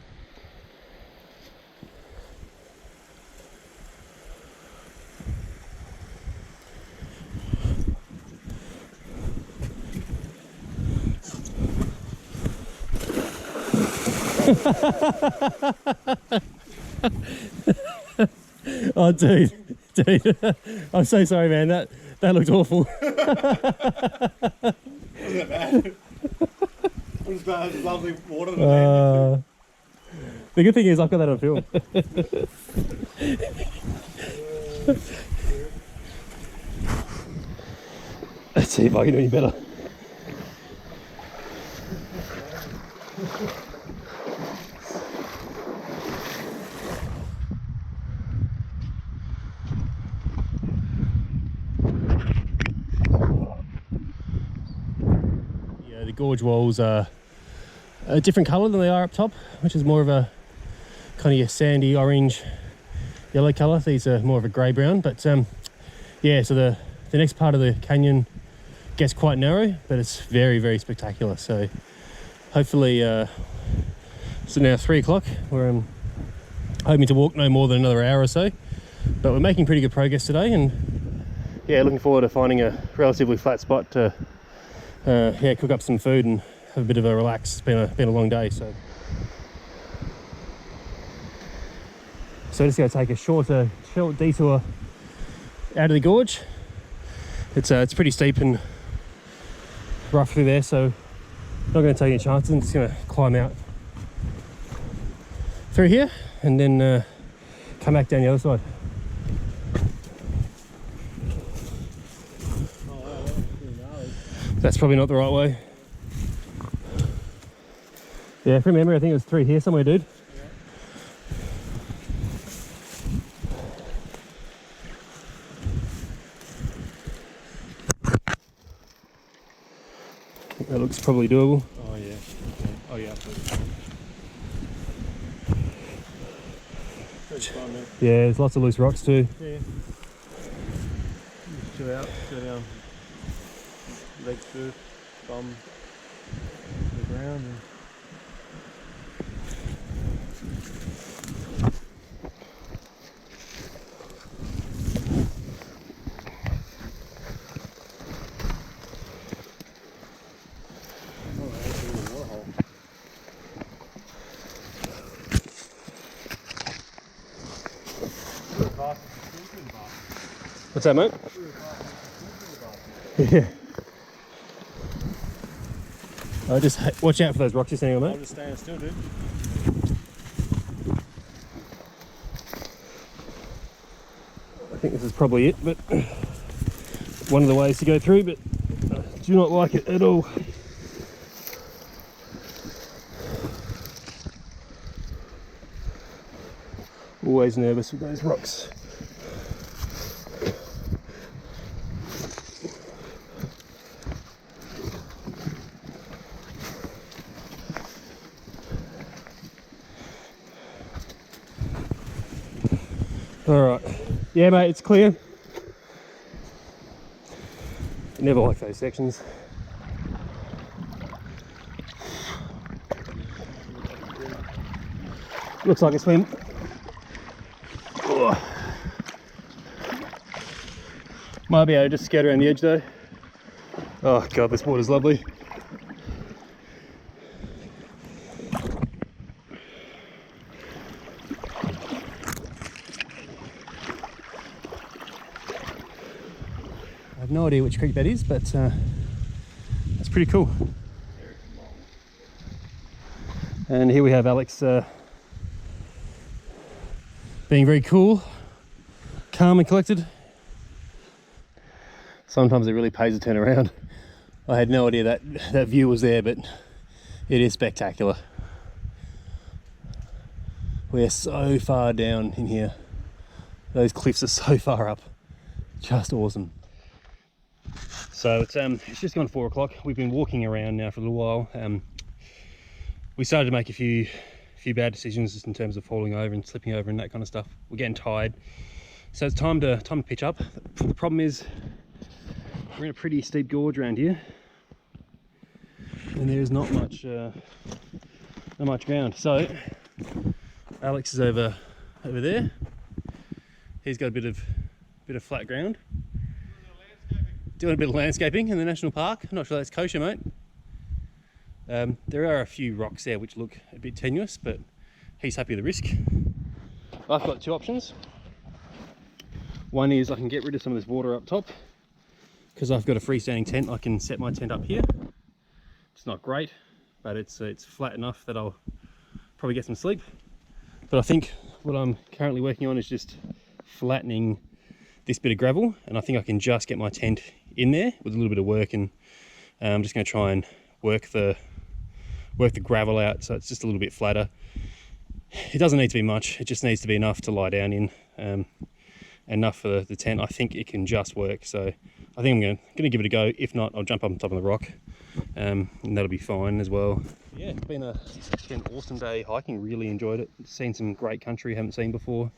Oh, dude, I'm so sorry, man. That looked awful. Wasn't that bad? It was bad. It was lovely water. The good thing is I've got that on film. Let's see if I can do any better. The gorge walls are a different colour than they are up top, which is more of a kind of a sandy orange yellow colour. These are more of a grey brown, but yeah, so the next part of the canyon gets quite narrow, but it's very, very spectacular. So hopefully so now 3 o'clock, we're hoping to walk no more than another hour or so, but we're making pretty good progress today, and yeah, looking forward to finding a relatively flat spot to yeah, cook up some food and have a bit of a relax. It's been a long day, so just going to take a short detour out of the gorge. It's pretty steep and rough through there, so not going to take any chances. I'm just going to climb out through here and then come back down the other side. That's probably not the right way. Yeah, from memory, I think it was 3 here somewhere, dude. That looks probably doable. Oh yeah. Oh yeah. Pretty fun, man. Yeah, there's lots of loose rocks too. Yeah. Just chill out, go down. Legs first, bum to the ground. And What's that, mate? Yeah. Just watch out for those rocks you're standing on, mate. I'll just stand still, dude. I think this is probably it, but one of the ways to go through, but I do not like it at all. Always nervous with those rocks. Alright, yeah mate, it's clear. Never like those sections. Looks like a swim. Oh. Might be able to just skirt around the edge though. Oh god, this water's lovely. I have no idea which creek that is, but that's pretty cool. And here we have Alex being very cool, calm and collected. Sometimes it really pays to turn around. I had no idea that view was there, but it is spectacular. We're so far down in here. Those cliffs are so far up. Just awesome. So it's just gone 4 o'clock. We've been walking around now for a little while. We started to make a few bad decisions just in terms of falling over and slipping over and that kind of stuff. We're getting tired, so it's time to pitch up. The problem is we're in a pretty steep gorge around here, and there's not much ground. So Alex is over there. He's got a bit of flat ground. Doing a bit of landscaping in the national park. I'm not sure that's kosher, mate. There are a few rocks there which look a bit tenuous, but he's happy with the risk. I've got 2 options. One is I can get rid of some of this water up top, because I've got a freestanding tent. I can set my tent up here. It's not great, but it's flat enough that I'll probably get some sleep. But I think what I'm currently working on is just flattening this bit of gravel, and I think I can just get my tent in there with a little bit of work, and I'm just going to try and work the gravel out so it's just a little bit flatter. It doesn't need to be much, it just needs to be enough to lie down in, enough for the tent. I think it can just work, so I think I'm going to give it a go. If not, I'll jump up on top of the rock, and that'll be fine as well. Yeah, it's been an awesome day hiking. Really enjoyed it. Seen some great country I haven't seen before.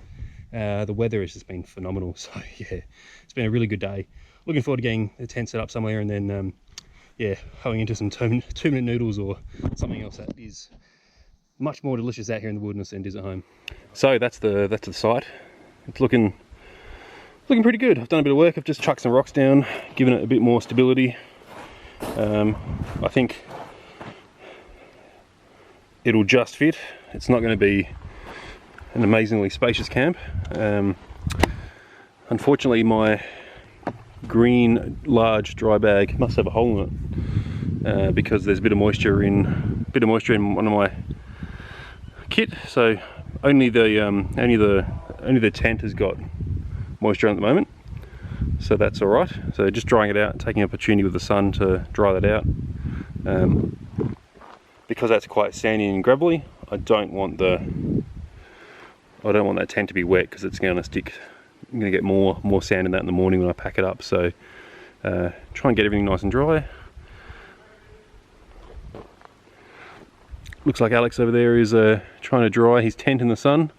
The weather has just been phenomenal, so yeah, it's been a really good day. Looking forward to getting the tent set up somewhere, and then yeah, hoeing into some 2-minute noodles or something else that is much more delicious out here in the wilderness than it is at home. So that's the site. It's looking pretty good. I've done a bit of work. I've just chucked some rocks down, given it a bit more stability. I think it'll just fit. It's not going to be an amazingly spacious camp. Unfortunately, my green large dry bag must have a hole in it because there's a bit of moisture in one of my kit. So only the tent has got moisture at the moment, so that's all right. So just drying it out, taking opportunity with the sun to dry that out. Because that's quite sandy and gravelly, I don't want that tent to be wet, because it's going to stick. I'm going to get more sand in that in the morning when I pack it up. So try and get everything nice and dry. Looks like Alex over there is trying to dry his tent in the sun.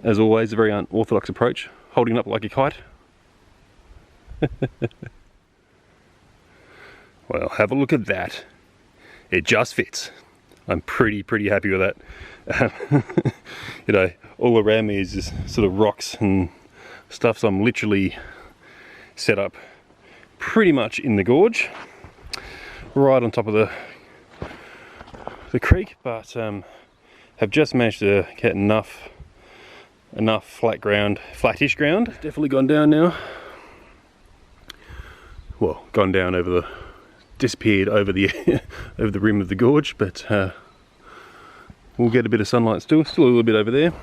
As always, a very unorthodox approach, holding it up like a kite. Well, have a look at that. It just fits. I'm pretty happy with that. You know, all around me is just sort of rocks and stuff, so I'm literally set up pretty much in the gorge, right on top of the creek, but have just managed to get enough flattish ground. Definitely gone down now. Well, gone down disappeared over the over the rim of the gorge, but we'll get a bit of sunlight still a little bit over there.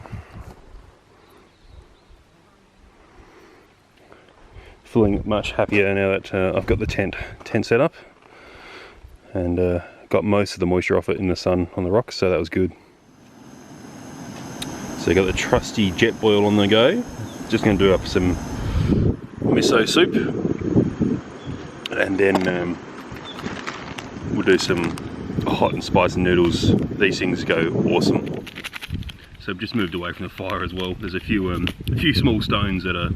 Feeling much happier now that I've got the tent set up, and got most of the moisture off it in the sun on the rocks, so that was good. So you got the trusty jet boil on the go. Just going to do up some miso soup, and then we'll do some hot and spicy noodles. These things go awesome. So I've just moved away from the fire as well. There's a few small stones that are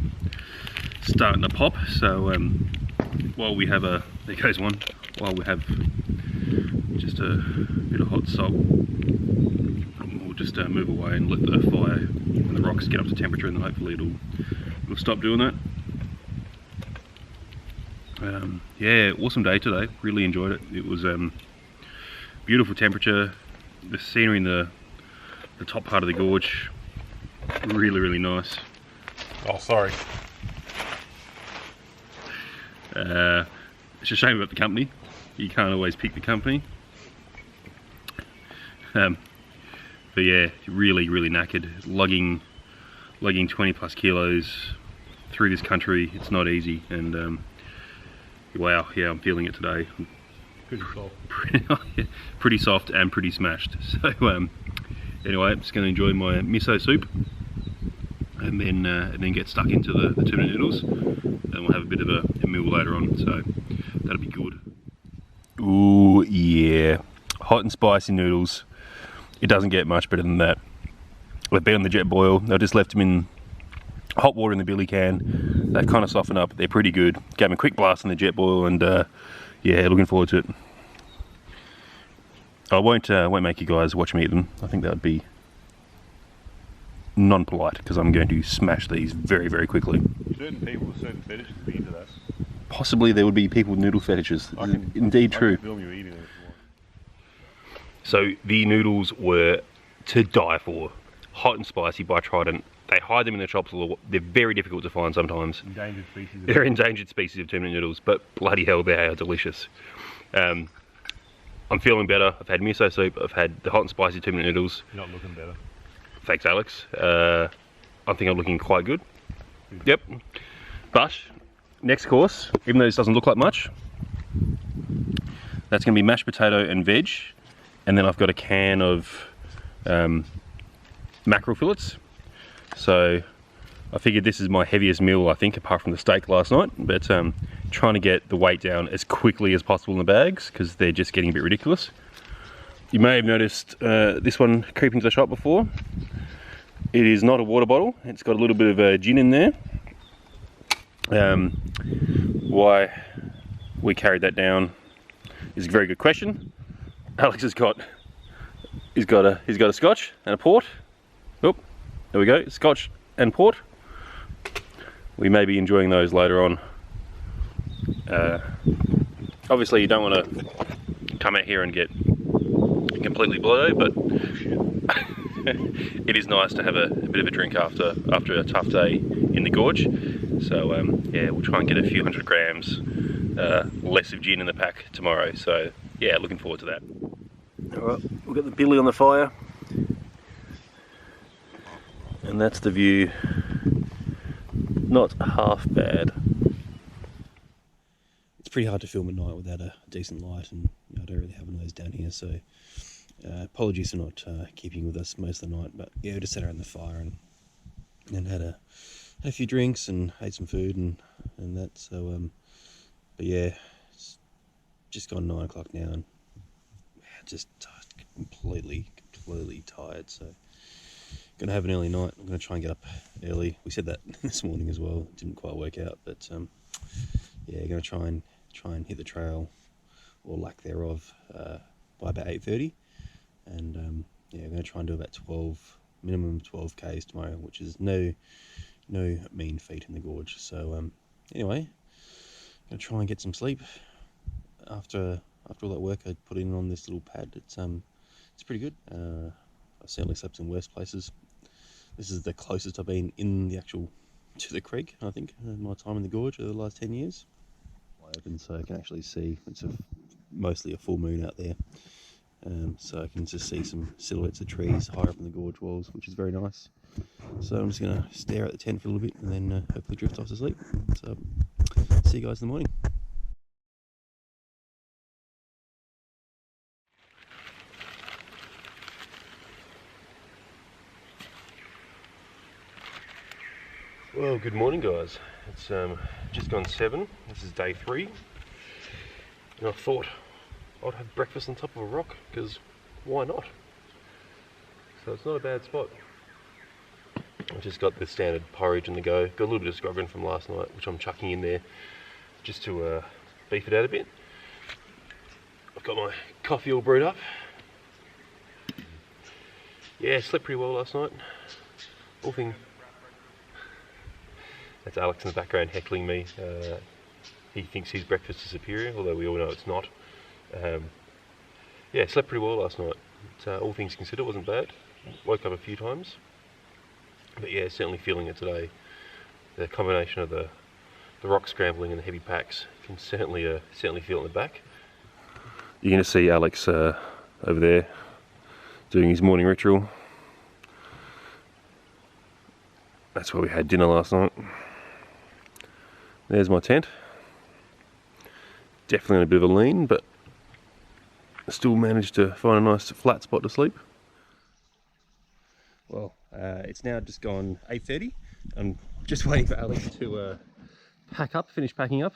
starting to pop. So while we have there goes one. While we have just a bit of hot salt, we'll just move away and let the fire and the rocks get up to temperature, and then hopefully it'll stop doing that. Yeah, awesome day today. Really enjoyed it. It was beautiful temperature. The scenery in the top part of the gorge, really nice. Oh, sorry. It's a shame about the company. You can't always pick the company. But yeah, really knackered. Lugging 20 plus kilos through this country, it's not easy, and wow, yeah, I'm feeling it today. Pretty soft. Pretty soft and pretty smashed. So anyway, I'm just going to enjoy my miso soup, and then get stuck into the tuna noodles, and we'll have a bit of a meal later on, so that'll be good. Ooh yeah, hot and spicy noodles. It doesn't get much better than that. They've been on the jet boil. I just left them in hot water in the billy can. They kind of soften up. They're pretty good. Gave them a quick blast in the jet boil, and yeah, looking forward to it. I won't make you guys watch me eat them. I think that would be non-polite, because I'm going to smash these very quickly. Certain people with certain fetishes be into that. Possibly there would be people with noodle fetishes. Indeed true. I can film you eating it if you want. So the noodles were to die for. Hot and spicy by Trident. They hide them in the shops. They're very difficult to find sometimes. Endangered species. They're endangered species of 2-minute noodles, but bloody hell, they are delicious. I'm feeling better. I've had miso soup. I've had the hot and spicy 2-minute noodles. You're not looking better. Thanks, Alex. I think I'm looking quite good. Yep. But next course, even though this doesn't look like much, that's going to be mashed potato and veg, and then I've got a can of mackerel fillets. So I figured this is my heaviest meal, I think, apart from the steak last night, but trying to get the weight down as quickly as possible in the bags, because they're just getting a bit ridiculous. You may have noticed this one creeping to the shop before. It is not a water bottle. It's got a little bit of gin in there. Why we carried that down is a very good question. Alex has got a scotch and a port. Oh, there we go, scotch and port. We may be enjoying those later on. Obviously you don't want to come out here and get completely bloated, but it is nice to have a bit of a drink after a tough day in the gorge. So yeah, we'll try and get a few 100 grams less of gin in the pack tomorrow. So yeah, looking forward to that. Alright, we've got the billy on the fire, and that's the view. Not half bad. It's pretty hard to film at night without a decent light, and I don't really have one of those down here, so apologies for not keeping with us most of the night. But yeah, we just sat around the fire and had a few drinks and ate some food and that. So but yeah, it's just gone 9 o'clock now, and just completely tired. So gonna have an early night. I'm gonna try and get up early. We said that this morning as well. It didn't quite work out, but yeah, gonna try and hit the trail, or lack thereof, by about 8:30, and yeah, I'm gonna try and do about minimum 12 k's tomorrow, which is no mean feat in the gorge. So anyway, gonna try and get some sleep after all that work I put in on this little pad. It's pretty good. I've certainly slept in worse places. This is the closest I've been in the to the creek, I think, in my time in the gorge over the last 10 years. I open so I can actually see. It's mostly a full moon out there, so I can just see some silhouettes of trees higher up in the gorge walls, which is very nice. So I'm just going to stare at the tent for a little bit, and then hopefully drift off to sleep. So see you guys in the morning. Well, good morning, guys. It's just gone 7. This is day 3, and I thought I'd have breakfast on top of a rock, because why not? So it's not a bad spot. I've just got the standard porridge on the go. Got a little bit of scroggin from last night, which I'm chucking in there just to beef it out a bit. I've got my coffee all brewed up. Yeah, slept pretty well last night. That's Alex in the background heckling me. He thinks his breakfast is superior, although we all know it's not. Yeah, slept pretty well last night. All things considered, it wasn't bad. Woke up a few times. But yeah, certainly feeling it today. The combination of the rock scrambling and the heavy packs can certainly feel it in the back. You're going to see Alex over there doing his morning ritual. That's where we had dinner last night. There's my tent. Definitely on a bit of a lean, but still managed to find a nice flat spot to sleep. Well, it's now just gone 8:30. I'm just waiting for Alex to finish packing up.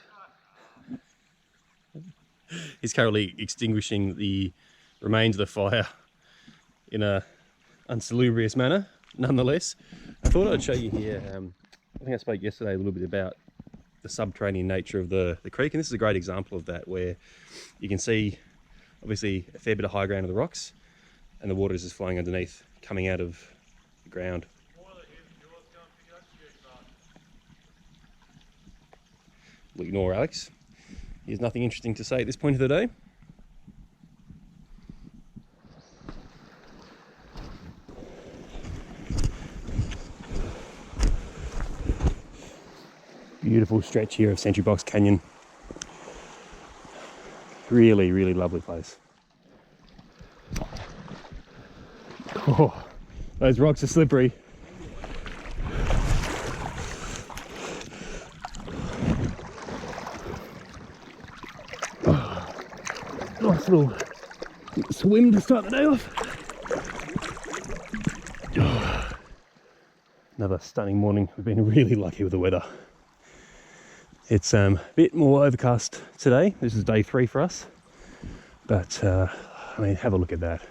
He's currently extinguishing the remains of the fire in a unsalubrious manner. Nonetheless, I thought I'd show you here. I think I spoke yesterday a little bit about the subterranean nature of the creek, and this is a great example of that, where you can see obviously a fair bit of high ground of the rocks, and the water is just flowing underneath, coming out of the ground. We'll ignore Alex. He has nothing interesting to say at this point of the day. Beautiful stretch here of Sentry Box Canyon. Really, really lovely place. Oh, those rocks are slippery. Oh, nice little swim to start the day off. Oh, another stunning morning. We've been really lucky with the weather. It's a bit more overcast today. This is day 3 for us, but I mean, have a look at that.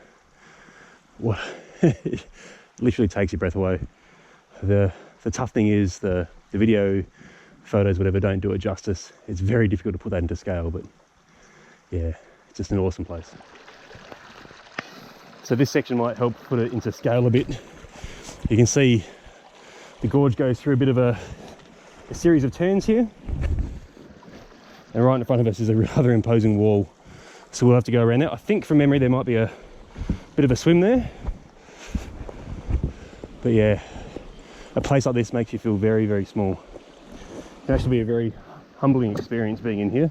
What it literally takes your breath away. The tough thing is the video, photos, whatever, don't do it justice. It's very difficult to put that into scale, but yeah, it's just an awesome place. So this section might help put it into scale a bit. You can see the gorge goes through a bit of a series of turns here, and right in front of us is a rather imposing wall, so we'll have to go around there. I think from memory there might be a bit of a swim there, but yeah, a place like this makes you feel very, very small. It can actually be a very humbling experience being in here.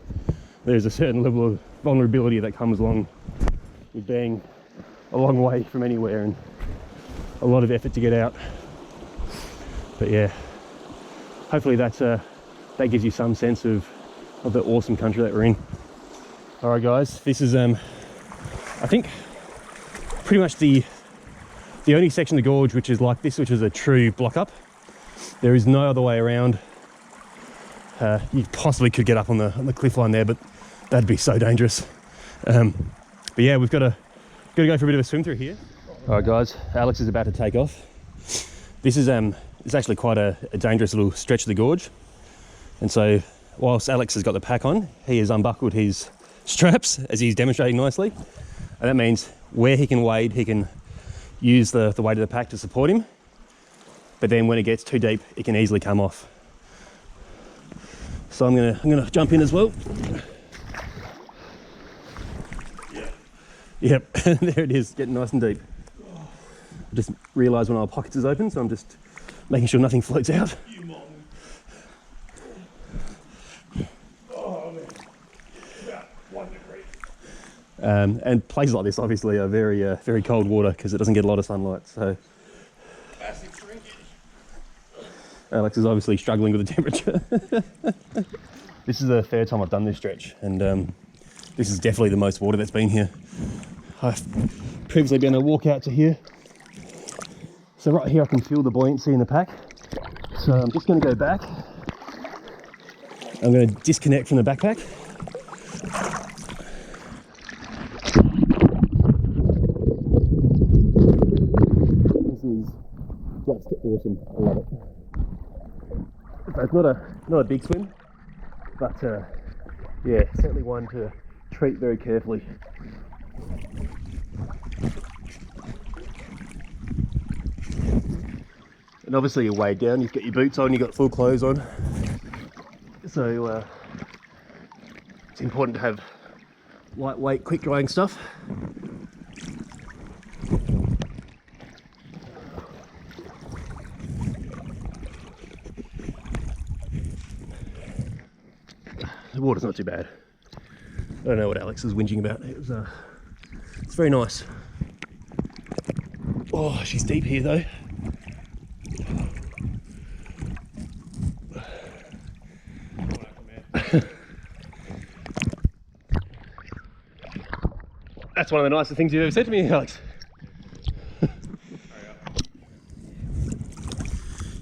There's a certain level of vulnerability that comes along with being a long way from anywhere and a lot of effort to get out, but yeah, hopefully that gives you some sense of the awesome country that we're in. All right, guys, this is I think pretty much the only section of the gorge which is like this, which is a true block up. There is no other way around. You possibly could get up on the cliff line there, but that'd be so dangerous. But yeah, we've got to go for a bit of a swim through here. All right, guys, Alex is about to take off. This is it's actually quite a dangerous little stretch of the gorge, and so whilst Alex has got the pack on, he has unbuckled his straps, as he's demonstrating nicely, and that means where he can wade, he can use the weight of the pack to support him, but then when it gets too deep, it can easily come off. So I'm gonna jump in as well. Yep, there it is, getting nice and deep. I just realised one of our pockets is open, so I'm just making sure nothing floats out. Oh man, about 1 degree. And places like this obviously are very, very cold water because it doesn't get a lot of sunlight. So Acid shrinkage. Alex is obviously struggling with the temperature. This is the third time I've done this stretch, and this is definitely the most water that's been here. I've previously been able to walk out to here. So right here I can feel the buoyancy in the pack. So I'm just going to go back. I'm going to disconnect from the backpack. This is just awesome. I love it. So it's not a big swim, but yeah, certainly one to treat very carefully. And obviously you're weighed down, you've got your boots on, you've got full clothes on. So it's important to have lightweight, quick drying stuff. The water's not too bad. I don't know what Alex is whinging about. It's very nice. Oh, she's deep here though. That's one of the nicest things you've ever said to me, Alex.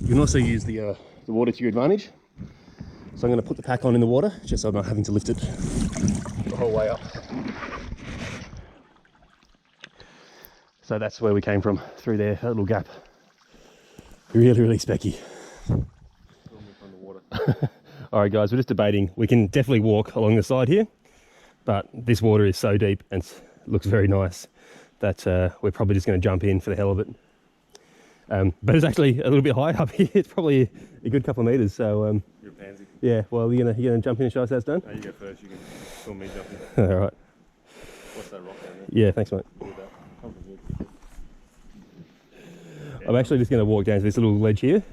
You can also use the water to your advantage. So I'm going to put the pack on in the water, just so I'm not having to lift it the whole way up. So that's where we came from, through there, that little gap. Really, really specky. Alright guys, we're just debating. We can definitely walk along the side here, but this water is so deep and looks very nice that we're probably just going to jump in for the hell of it. But it's actually a little bit high up here. It's probably a good couple of meters. So You're a pansy. yeah. Well, you're gonna jump in and show us how it's done. No, you go first. You can film me jumping. All right. What's that rock down there? Yeah. Thanks, mate. I'm actually just going to walk down to this little ledge here.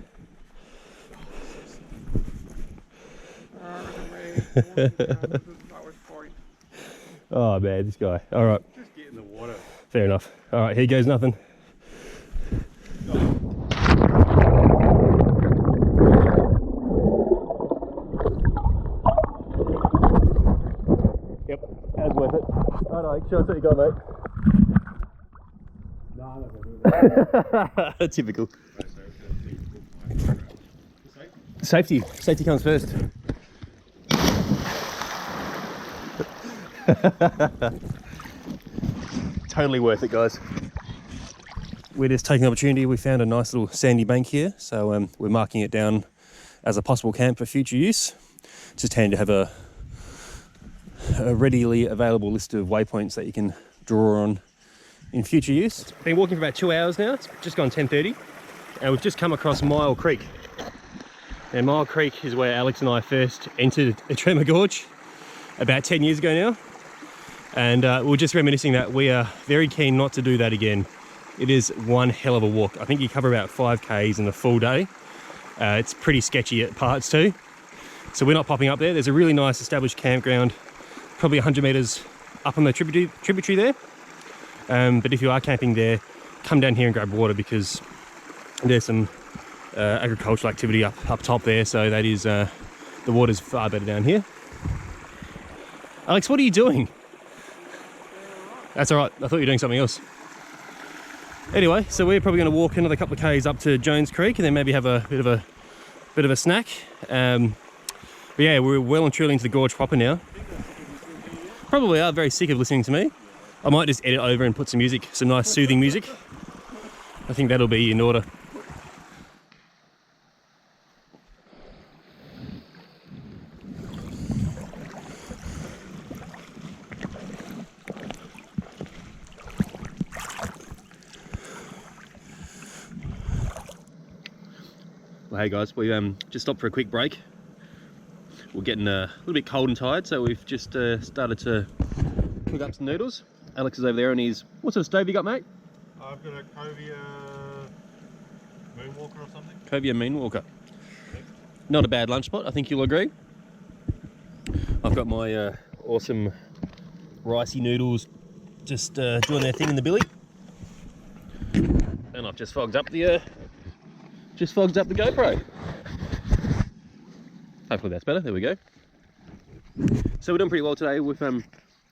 Oh man, this guy. All right. Just get in the water. Fair enough. All right. Here goes nothing. Yep, that was worth it. Alright, show us what you got, mate. No, I'm not gonna do that. Typical. Safety. Safety comes first. Totally worth it, guys. We're just taking the opportunity. We found a nice little sandy bank here, so we're marking it down as a possible camp for future use. Just handy to have a readily available list of waypoints that you can draw on in future use. Been walking for about 2 hours now. It's just gone 10:30, and we've just come across Yalwal Creek. And Yalwal Creek is where Alex and I first entered Ettrema Gorge about 10 years ago now, and we're just reminiscing that we are very keen not to do that again. It is one hell of a walk. I think you cover about 5Ks in a full day. It's pretty sketchy at parts too. So we're not popping up there. There's a really nice established campground, probably 100 meters up on the tributary there. But if you are camping there, come down here and grab water, because there's some agricultural activity up top there. So that is, the water's far better down here. Alex, what are you doing? That's all right. I thought you were doing something else. Anyway, so we're probably going to walk another couple of Ks up to Jones Creek and then maybe have a bit of a snack. But yeah, we're well and truly into the gorge proper now. Probably are very sick of listening to me. I might just edit over and put some music, some nice soothing music. I think that'll be in order. Well, hey guys, we just stopped for a quick break. We're getting a little bit cold and tired, so we've just started to cook up some noodles. Alex is over there on his, what sort of stove you got, mate? I've got a Covia Moonwalker or something. Covia Moonwalker. Not a bad lunch spot, I think you'll agree. I've got my awesome ricey noodles just doing their thing in the billy. And I've just fogged up the GoPro. Hopefully that's better. There we go. So we're doing pretty well today. We've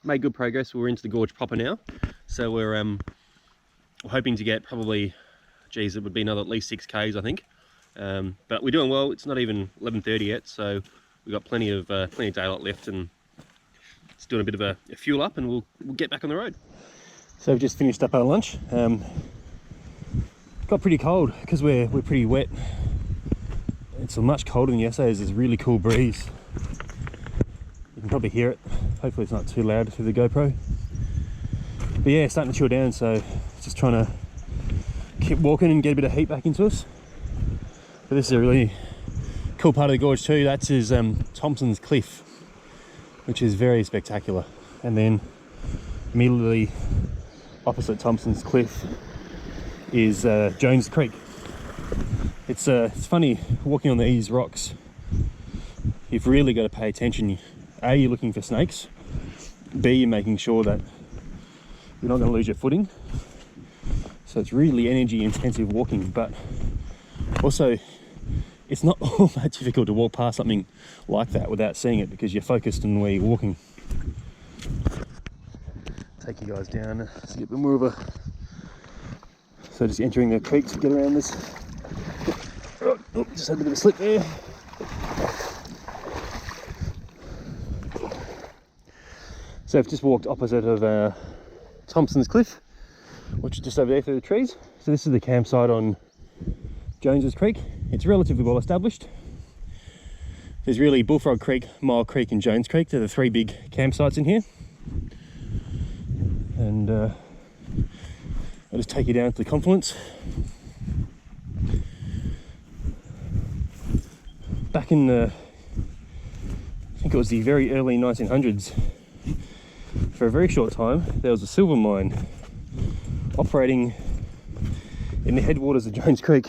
made good progress. We're into the gorge proper now. So we're hoping to get probably, geez, it would be another at least 6 Ks, I think. But we're doing well. It's not even 11:30 yet, so we've got plenty of daylight left, and it's doing a bit of a fuel up, and we'll get back on the road. So we've just finished up our lunch. Got pretty cold because we're pretty wet. It's much colder than yesterday. There's a really cool breeze. You can probably hear it. Hopefully it's not too loud through the GoPro. But yeah, it's starting to chill down, so just trying to keep walking and get a bit of heat back into us. But this is a really cool part of the gorge too. That is Thompson's Cliff, which is very spectacular. And then immediately opposite Thompson's Cliff is Jones Creek. It's funny walking on these rocks. You've really got to pay attention. A, you're looking for snakes. B, you're making sure that you're not going to lose your footing. So it's really energy intensive walking, but also it's not all that difficult to walk past something like that without seeing it, because you're focused on where you're walking. Take you guys down to get a bit more of a... So just entering the creek to get around this. Oh, just had a bit of a slip there. So I've just walked opposite of Thompson's Cliff, which is just over there through the trees. So this is the campsite on Jones's Creek. It's relatively well established. There's really Bullfrog Creek, Mile Creek and Jones Creek. They're the three big campsites in here. And I'll just take you down to the confluence. Back in the, I think it was the very early 1900s, for a very short time, there was a silver mine operating in the headwaters of Jones Creek.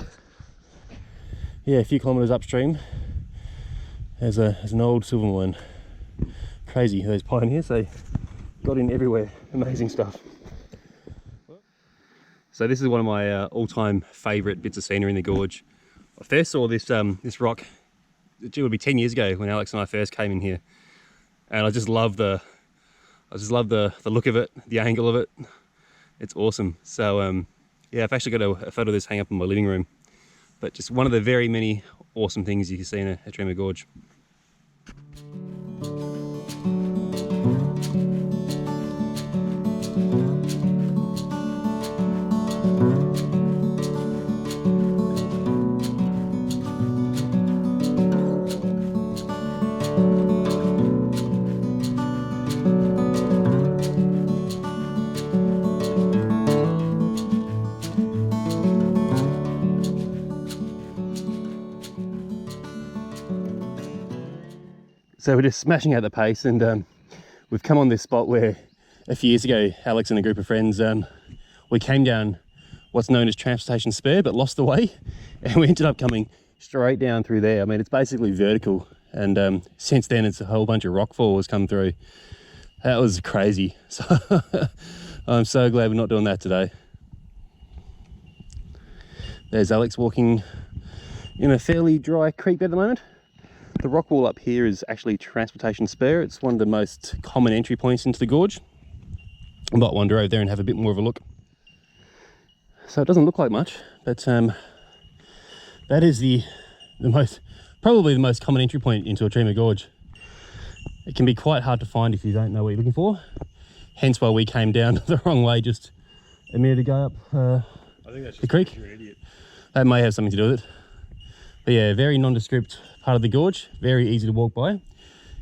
Yeah, a few kilometres upstream, there's an old silver mine. Crazy, those pioneers, they got in everywhere. Amazing stuff. So this is one of my all-time favourite bits of scenery in the gorge. I first saw this this rock, it would be 10 years ago when Alex and I first came in here, and I just love the look of it, the angle of it. It's awesome. So yeah, I've actually got a photo of this hang up in my living room. But just one of the very many awesome things you can see in Ettrema Gorge. So we're just smashing out the pace, and we've come on this spot where a few years ago, Alex and a group of friends, we came down what's known as Transportation Spur, but lost the way, and we ended up coming straight down through there. I mean, it's basically vertical, and since then it's a whole bunch of rockfall has come through. That was crazy. So I'm so glad we're not doing that today. There's Alex walking in a fairly dry creek bed at the moment. The rock wall up here is actually Transportation Spur. It's one of the most common entry points into the gorge. I might wander over there and have a bit more of a look. So it doesn't look like much, but that is probably the most common entry point into Ettrema Gorge. It can be quite hard to find if you don't know what you're looking for. Hence why we came down the wrong way just a minute ago up I think that's just the creek. You're an idiot. That may have something to do with it. But yeah, very nondescript part of the gorge, very easy to walk by.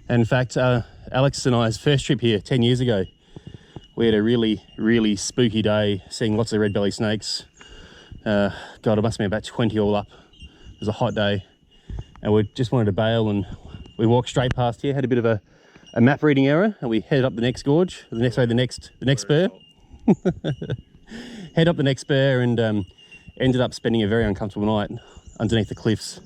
And in fact, Alex and I's first trip here 10 years ago, we had a really, really spooky day, seeing lots of red belly snakes. God, it must have been about 20 all up. It was a hot day, and we just wanted to bail, and we walked straight past here, had a bit of a map reading error, and we headed up the next gorge, the next spur. Head up the next spur, and ended up spending a very uncomfortable night underneath the cliffs.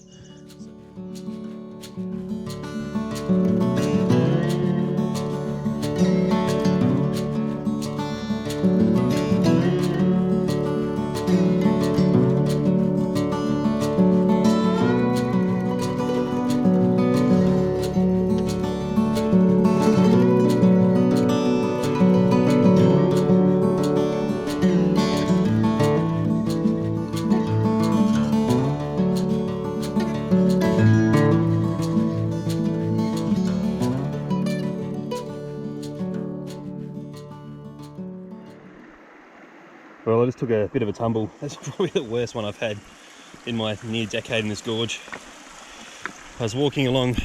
Well, I just took a bit of a tumble. That's probably the worst one I've had in my near decade in this gorge. I was walking along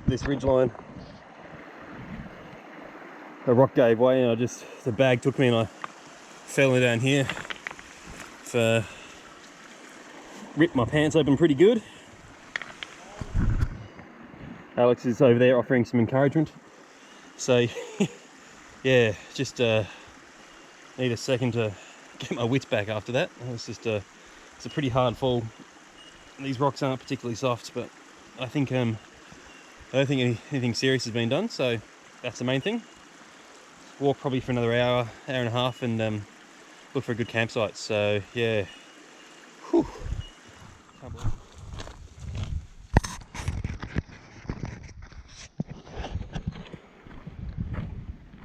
this ridgeline. A rock gave way and the bag took me and I fell down here. Ripped my pants open pretty good. Alex is over there offering some encouragement. So yeah, just need a second to get my wits back after that. It's a pretty hard fall. These rocks aren't particularly soft, but I think I don't think anything serious has been done, so that's the main thing. Walk probably for another hour and a half, and look for a good campsite. So yeah. Whew. Can't believe it.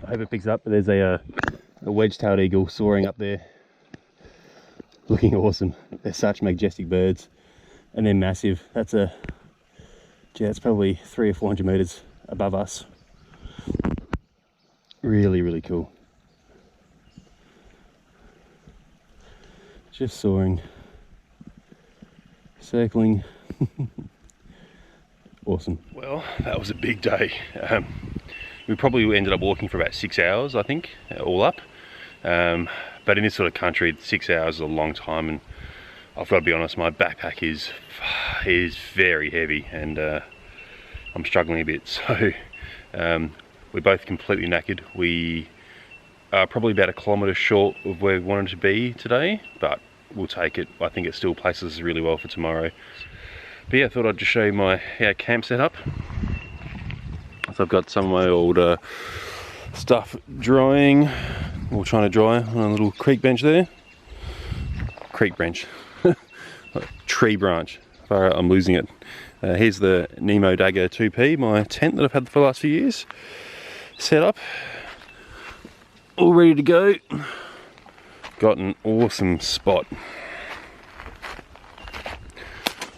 I hope it picks up, but there's a wedge-tailed eagle soaring up there, looking awesome. They're such majestic birds, and they're massive. That's probably 300 or 400 meters above us. Really, really cool. Just soaring, circling. Awesome. Well, that was a big day. We probably ended up walking for about 6 hours, I think, all up. But in this sort of country, 6 hours is a long time, and I've got to be honest, my backpack is very heavy, and I'm struggling a bit. So we're both completely knackered. We are probably about 1 kilometre short of where we wanted to be today, but we'll take it. I think it still places us really well for tomorrow. But yeah, I thought I'd just show you my camp setup. So I've got some of my old stuff drying, or trying to dry, on a little creek bench there. Creek bench. Tree branch. I'm losing it. Here's the Nemo Dagger 2P, my tent that I've had for the last few years. Set up. All ready to go. Got an awesome spot.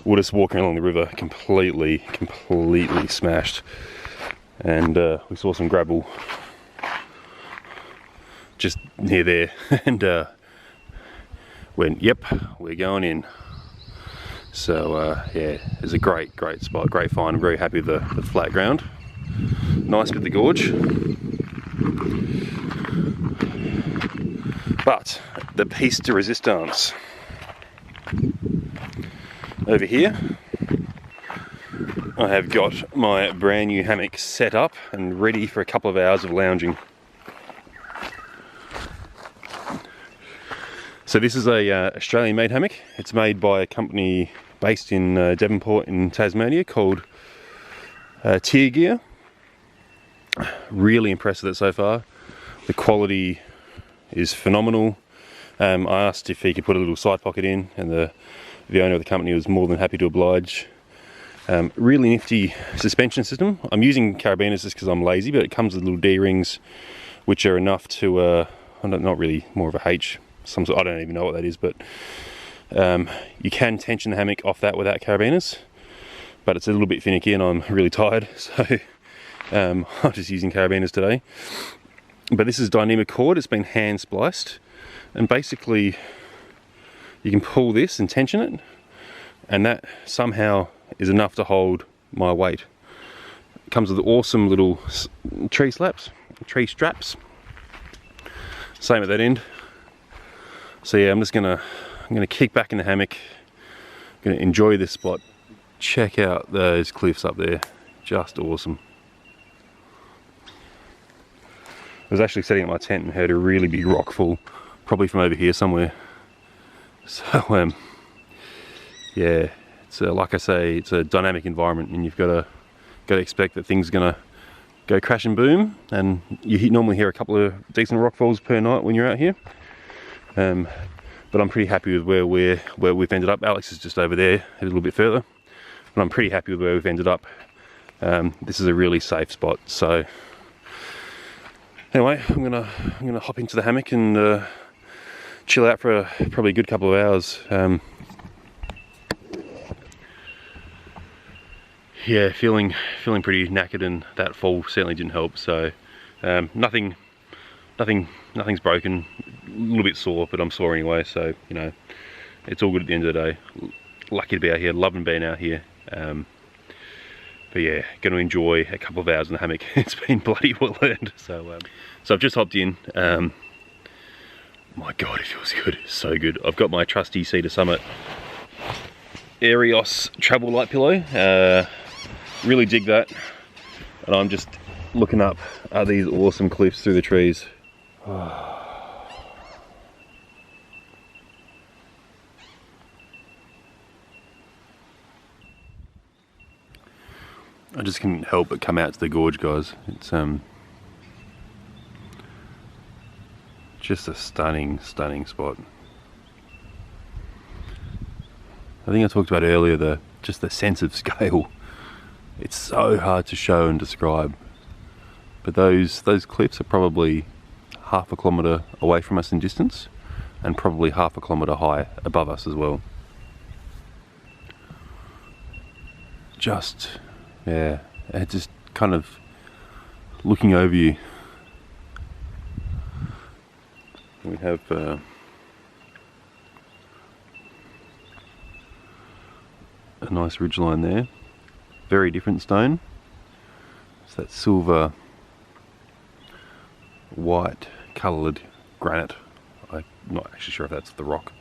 We're just walking along the river, completely smashed. And we saw some gravel just near there, and went, yep, we're going in. So yeah, it's a great spot, great find. I'm very happy with the flat ground. Nice bit of the gorge. But the piece de resistance over here, I have got my brand new hammock set up and ready for a couple of hours of lounging. So this is a Australian made hammock. It's made by a company based in Devonport in Tasmania called Tier Gear. Really impressed with it so far. The quality is phenomenal. I asked if he could put a little side pocket in, and the owner of the company was more than happy to oblige. Really nifty suspension system. I'm using carabiners just because I'm lazy, but it comes with little D-rings which are enough to, not really, more of a H, some sort, I don't even know what that is, but you can tension the hammock off that without carabiners, but it's a little bit finicky and I'm really tired, so I'm just using carabiners today. But this is dynamic cord. It's been hand spliced, and basically you can pull this and tension it, and that somehow is enough to hold my weight. It comes with awesome little tree straps. Same at that end. So yeah, I'm gonna kick back in the hammock. Gonna enjoy this spot. Check out those cliffs up there. Just awesome. I was actually setting up my tent and heard a really big rock fall, probably from over here somewhere. So yeah, it's like I say, it's a dynamic environment, and you've got to expect that things are gonna go crash and boom, and you normally hear a couple of decent rock falls per night when you're out here. But I'm pretty happy with where we've ended up. Alex is just over there, a little bit further, but I'm pretty happy with where we've ended up. This is a really safe spot. So anyway, I'm gonna hop into the hammock and chill out for probably a good couple of hours. Yeah, feeling pretty knackered, and that fall certainly didn't help. So nothing's broken. A little bit sore, but I'm sore anyway. So you know, it's all good at the end of the day. Lucky to be out here, loving being out here. But yeah, going to enjoy a couple of hours in the hammock. It's been bloody well earned. So I've just hopped in. My God, it feels good, so good. I've got my trusty Cedar Summit Aerios travel light pillow. Really dig that, and I'm just looking up at these awesome cliffs through the trees. I just couldn't help but come out to the gorge, guys. It's just a stunning, stunning spot. I think I talked about earlier just the sense of scale. It's so hard to show and describe. But those cliffs are probably half a kilometre away from us in distance, and probably half a kilometre high above us as well. Yeah, it's just kind of looking over you. We have a nice ridgeline there. Very different stone. It's that silver, white coloured granite. I'm not actually sure if that's the rock.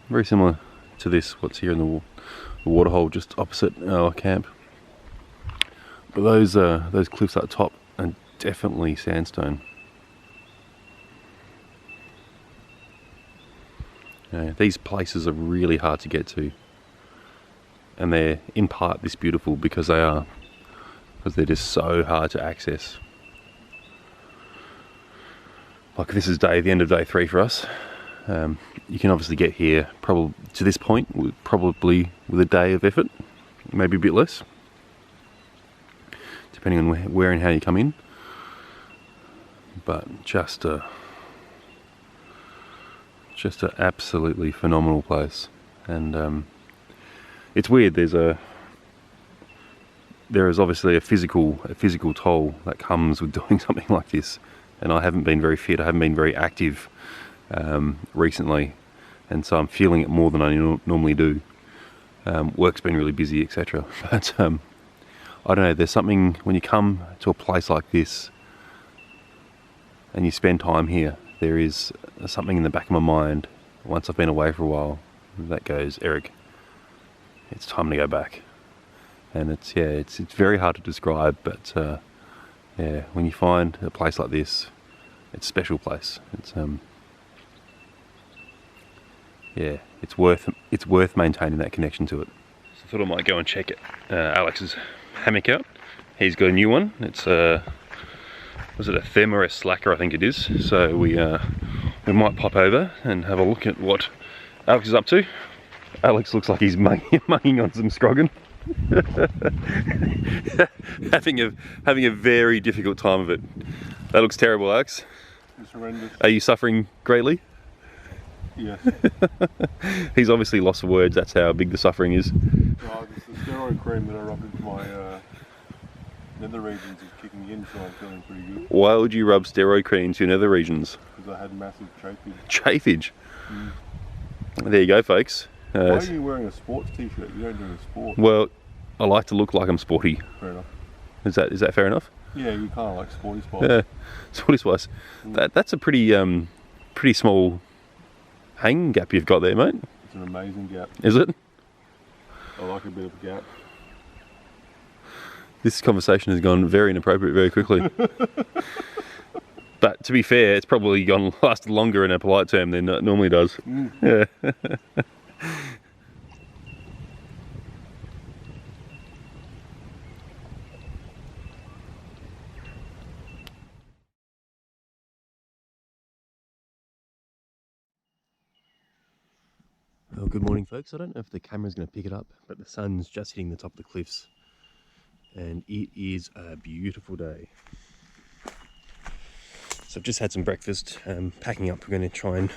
Very similar to this, what's here in the waterhole just opposite our camp. But those cliffs up top are definitely sandstone. These places are really hard to get to, and they're in part this beautiful because they're just so hard to access. Like this is the end of day 3 for us. You can obviously get here probably to this point probably with a day of effort, maybe a bit less, depending on where and how you come in. But just a absolutely phenomenal place. And it's weird, there is obviously a physical toll that comes with doing something like this, and I haven't been very fit, I haven't been very active recently, and so I'm feeling it more than I normally do. Work's been really busy, etc. But I don't know, there's something when you come to a place like this and you spend time here, there is something in the back of my mind once I've been away for a while that goes, Eric, it's time to go back. And it's very hard to describe, but yeah, when you find a place like this, it's a special place. It's yeah, it's worth maintaining that connection to it. So I thought I might go and check Alex's hammock out. He's got a new one. It's was it a Ettrema or a Slacker, I think it is. So we might pop over and have a look at what Alex is up to. Alex looks like he's mugging on some scroggin. having a very difficult time of it. That looks terrible, Alex. It's horrendous. Are you suffering greatly? Yes. He's obviously lost for words, that's how big the suffering is. No, it's the steroid cream that I rubbed into my nether regions is kicking in, so I'm feeling pretty good. Why would you rub steroid cream into your nether regions? Because I had massive chafing. Chafage? There you go, folks. Why are you wearing a sports t-shirt? You don't do a sport. Well, I like to look like I'm sporty. Fair enough. Is that fair enough? Yeah, you kind of like sporty spice. Yeah, sporty spice. That's a pretty small hanging gap you've got there, mate. It's an amazing gap. Is it? I like a bit of a gap. This conversation has gone very inappropriate very quickly. But to be fair, it's probably lasted longer in a polite term than it normally does. Yeah. Well, good morning, folks. I don't know if the camera's going to pick it up, but the sun's just hitting the top of the cliffs, and it is a beautiful day. So I've just had some breakfast, packing up. We're going to try and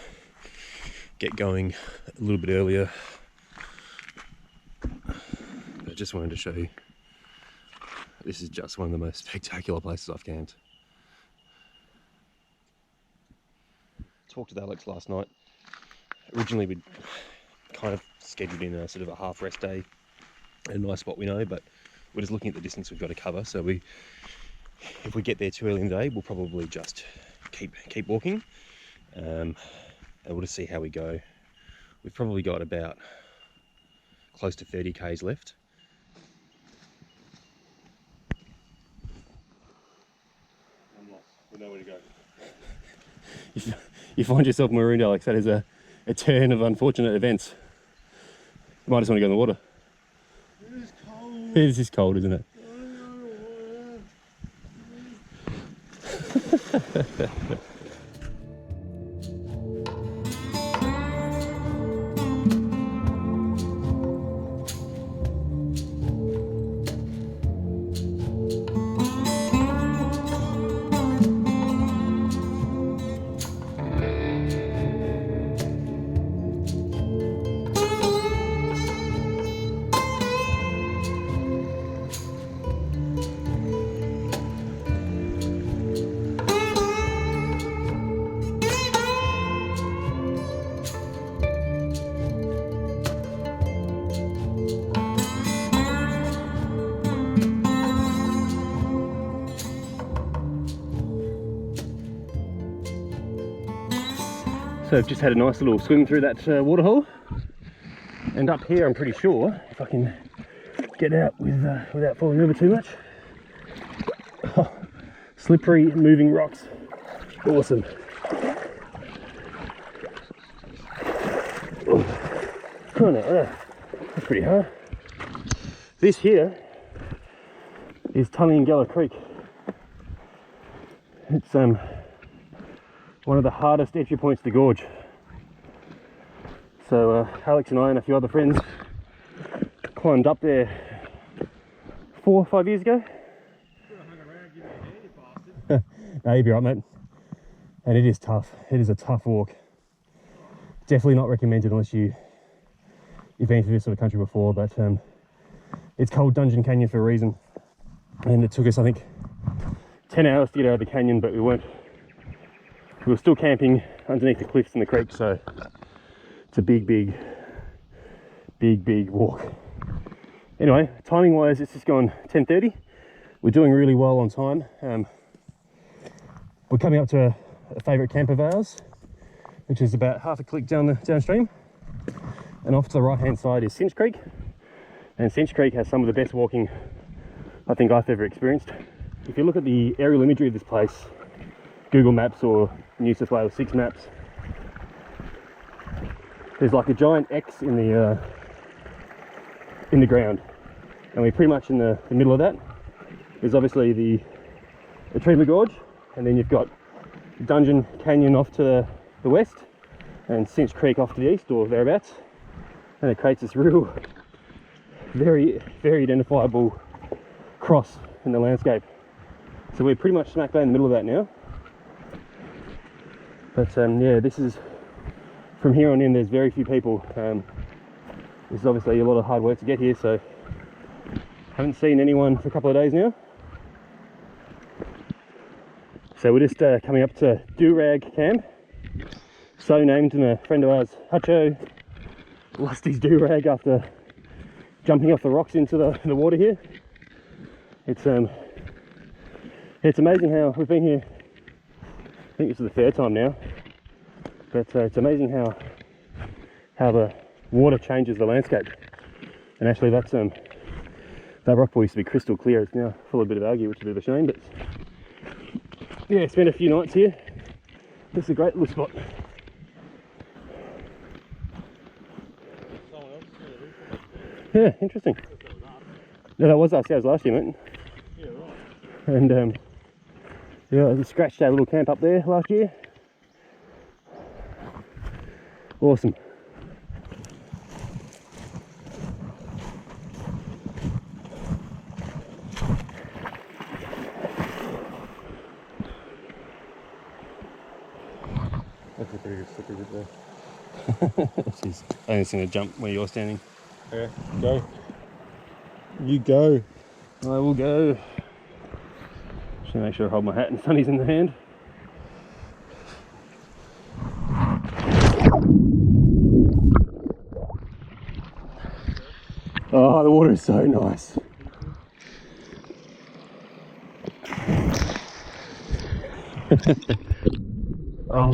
get going a little bit earlier. But I just wanted to show you, this is just one of the most spectacular places I've camped. Talked with Alex last night. Originally we'd kind of scheduled in a sort of a half rest day at a nice spot we know, but we're just looking at the distance we've got to cover. So if we get there too early in the day, we'll probably just keep walking, and we'll just see how we go. We've probably got about close to 30 k's left. I'm lost. We know where to go. You find yourself marooned, Alex. That is a turn of unfortunate events. You might just want to go in the water. It is cold. It is just cold, isn't it? So I've just had a nice little swim through that waterhole, and up here I'm pretty sure, if I can get out with without falling over too much. Oh, slippery moving rocks, awesome. Oh, no, that's pretty hard. This here is Yalwal Creek. It's one of the hardest entry points to the gorge. So Alex and I and a few other friends climbed up there 4 or 5 years ago. No, you'll be right, mate. And it is tough. It is a tough walk. Definitely not recommended unless you've been through this sort of country before, but it's called Dungeon Canyon for a reason. And it took us, I think, 10 hours to get out of the canyon, but we were still camping underneath the cliffs and the creek, so it's a big walk. Anyway, timing wise, it's just gone 10:30. We're doing really well on time. We're coming up to a favourite camp of ours, which is about half a click downstream, and off to the right hand side is Cinch Creek, and Cinch Creek has some of the best walking I think I've ever experienced. If you look at the aerial imagery of this place, Google Maps or New South Wales 6 maps, there's like a giant X in the ground, and we're pretty much in the middle of that. There's obviously the Ettrema Gorge, and then you've got Dungeon Canyon off to the west and Cinch Creek off to the east or thereabouts, and it creates this real very identifiable cross in the landscape. So we're pretty much smack bang in the middle of that now. But yeah, this is, from here on in there's very few people. This is obviously a lot of hard work to get here, so haven't seen anyone for a couple of days now. So we're just coming up to Do-Rag Camp, so named, and a friend of ours, Hutcho, lost his do-rag after jumping off the rocks into the water here. It's amazing how we've been here. I think this is the third time now, but it's amazing how the water changes the landscape. And actually, that rock pool used to be crystal clear. It's now full of a bit of algae, which is a bit of a shame. But yeah, spent a few nights here. This is a great little spot. Yeah, interesting. No, that was us. Yeah, it was last year, mate. Yeah, right. And yeah, we scratched our little camp up there last year. Awesome. That's a pretty good slippery bit there. She's only just going to jump where you're standing. Okay, go. You go. I will go. Just make sure I hold my hat and sunnies in the hand. Oh, the water is so nice. Oh.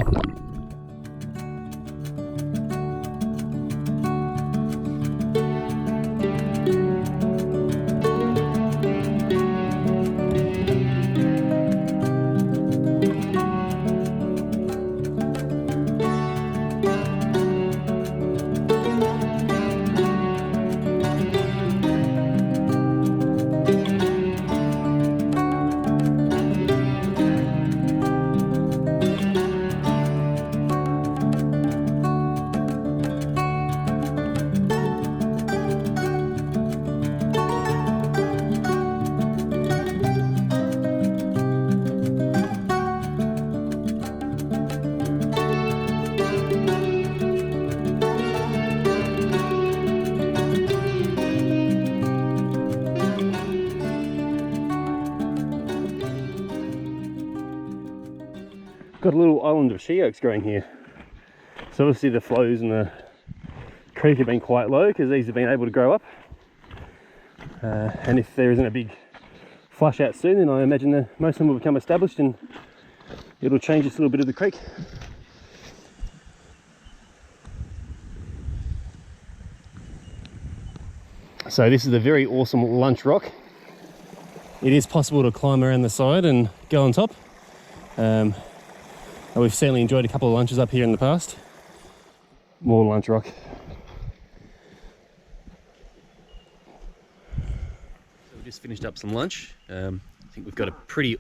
Got a little island of she oaks growing here. So obviously the flows in the creek have been quite low because these have been able to grow up. And if there isn't a big flush out soon, then I imagine that most of them will become established and it'll change this little bit of the creek. So this is a very awesome lunch rock. It is possible to climb around the side and go on top. And we've certainly enjoyed a couple of lunches up here in the past. More lunch rock. So we just finished up some lunch. I think we've got a pretty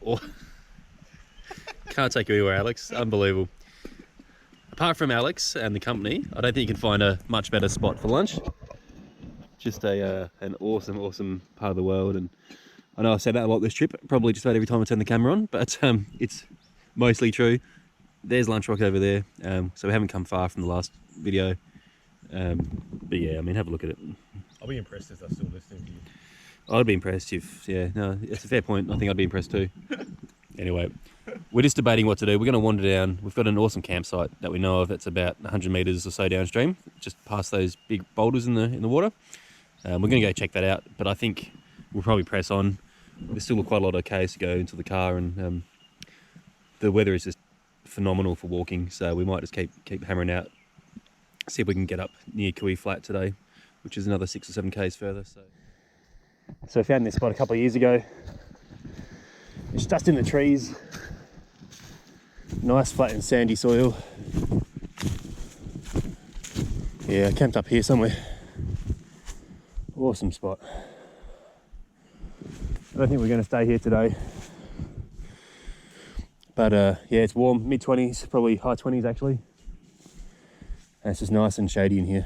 can't take you anywhere, Alex. Unbelievable. Apart from Alex and the company, I don't think you can find a much better spot for lunch. Just an awesome part of the world, and I know I've said that a lot this trip, probably just about every time I turn the camera on, but it's mostly true. There's lunch rock over there, so we haven't come far from the last video. But yeah, I mean, have a look at it. I'll be impressed if they're still listening to you. I'd be impressed if, yeah, no, it's a fair point. I think I'd be impressed too. Anyway, we're just debating what to do. We're going to wander down. We've got an awesome campsite that we know of. It's about 100 meters or so downstream, just past those big boulders in the water. We're going to go check that out, but I think we'll probably press on. There's still quite a lot of k's to go into the car, and the weather is just phenomenal for walking, so we might just keep hammering out, see if we can get up near Kui Flat today, which is another 6 or 7 k's further. So I found this spot a couple of years ago. It's just in the trees. Nice flat and sandy soil. Yeah, I camped up here somewhere. Awesome spot. I don't think we're going to stay here today. But yeah, it's warm, mid-20s, probably high 20s actually. And it's just nice and shady in here.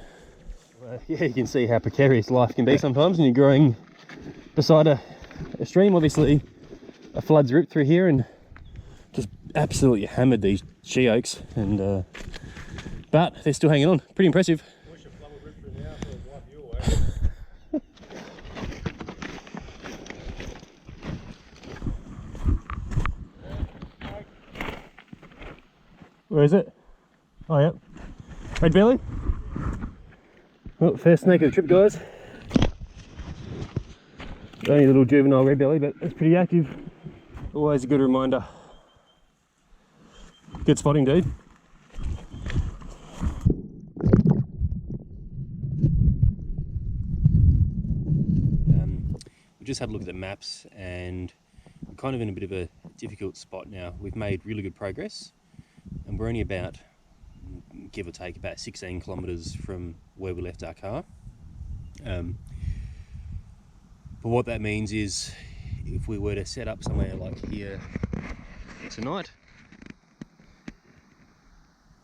Yeah, you can see how precarious life can be sometimes when you're growing beside a stream. Obviously, a flood's ripped through here and just absolutely hammered these she oaks, and but they're still hanging on. Pretty impressive. I wish a flood would rip through now so it'd wipe you away. Where is it? Oh, yep. Red belly. Well, first snake of the trip, guys. Only a little juvenile red belly, but it's pretty active. Always a good reminder. Good spotting, dude. We just had a look at the maps, and we're kind of in a bit of a difficult spot now. We've made really good progress, and we're only about, give or take, about 16 kilometres from where we left our car. But what that means is, if we were to set up somewhere like here tonight,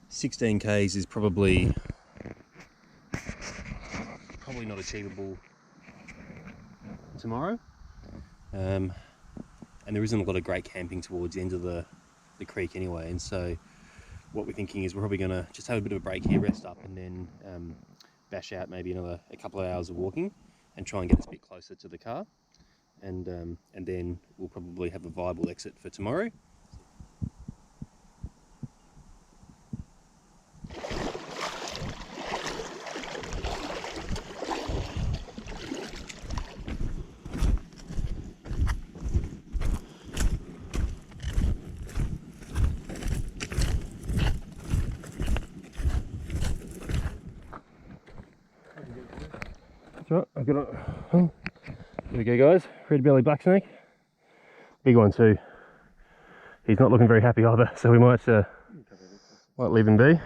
16 k's is probably not achievable tomorrow. And there isn't a lot of great camping towards the end of the creek anyway, and so what we're thinking is we're probably going to just have a bit of a break here, rest up, and then bash out maybe another couple of hours of walking and try and get us a bit closer to the car, and then we'll probably have a viable exit for tomorrow. Right, I've got it. Here we go, guys. Red belly black snake. Big one too. He's not looking very happy either, so we might leave him be.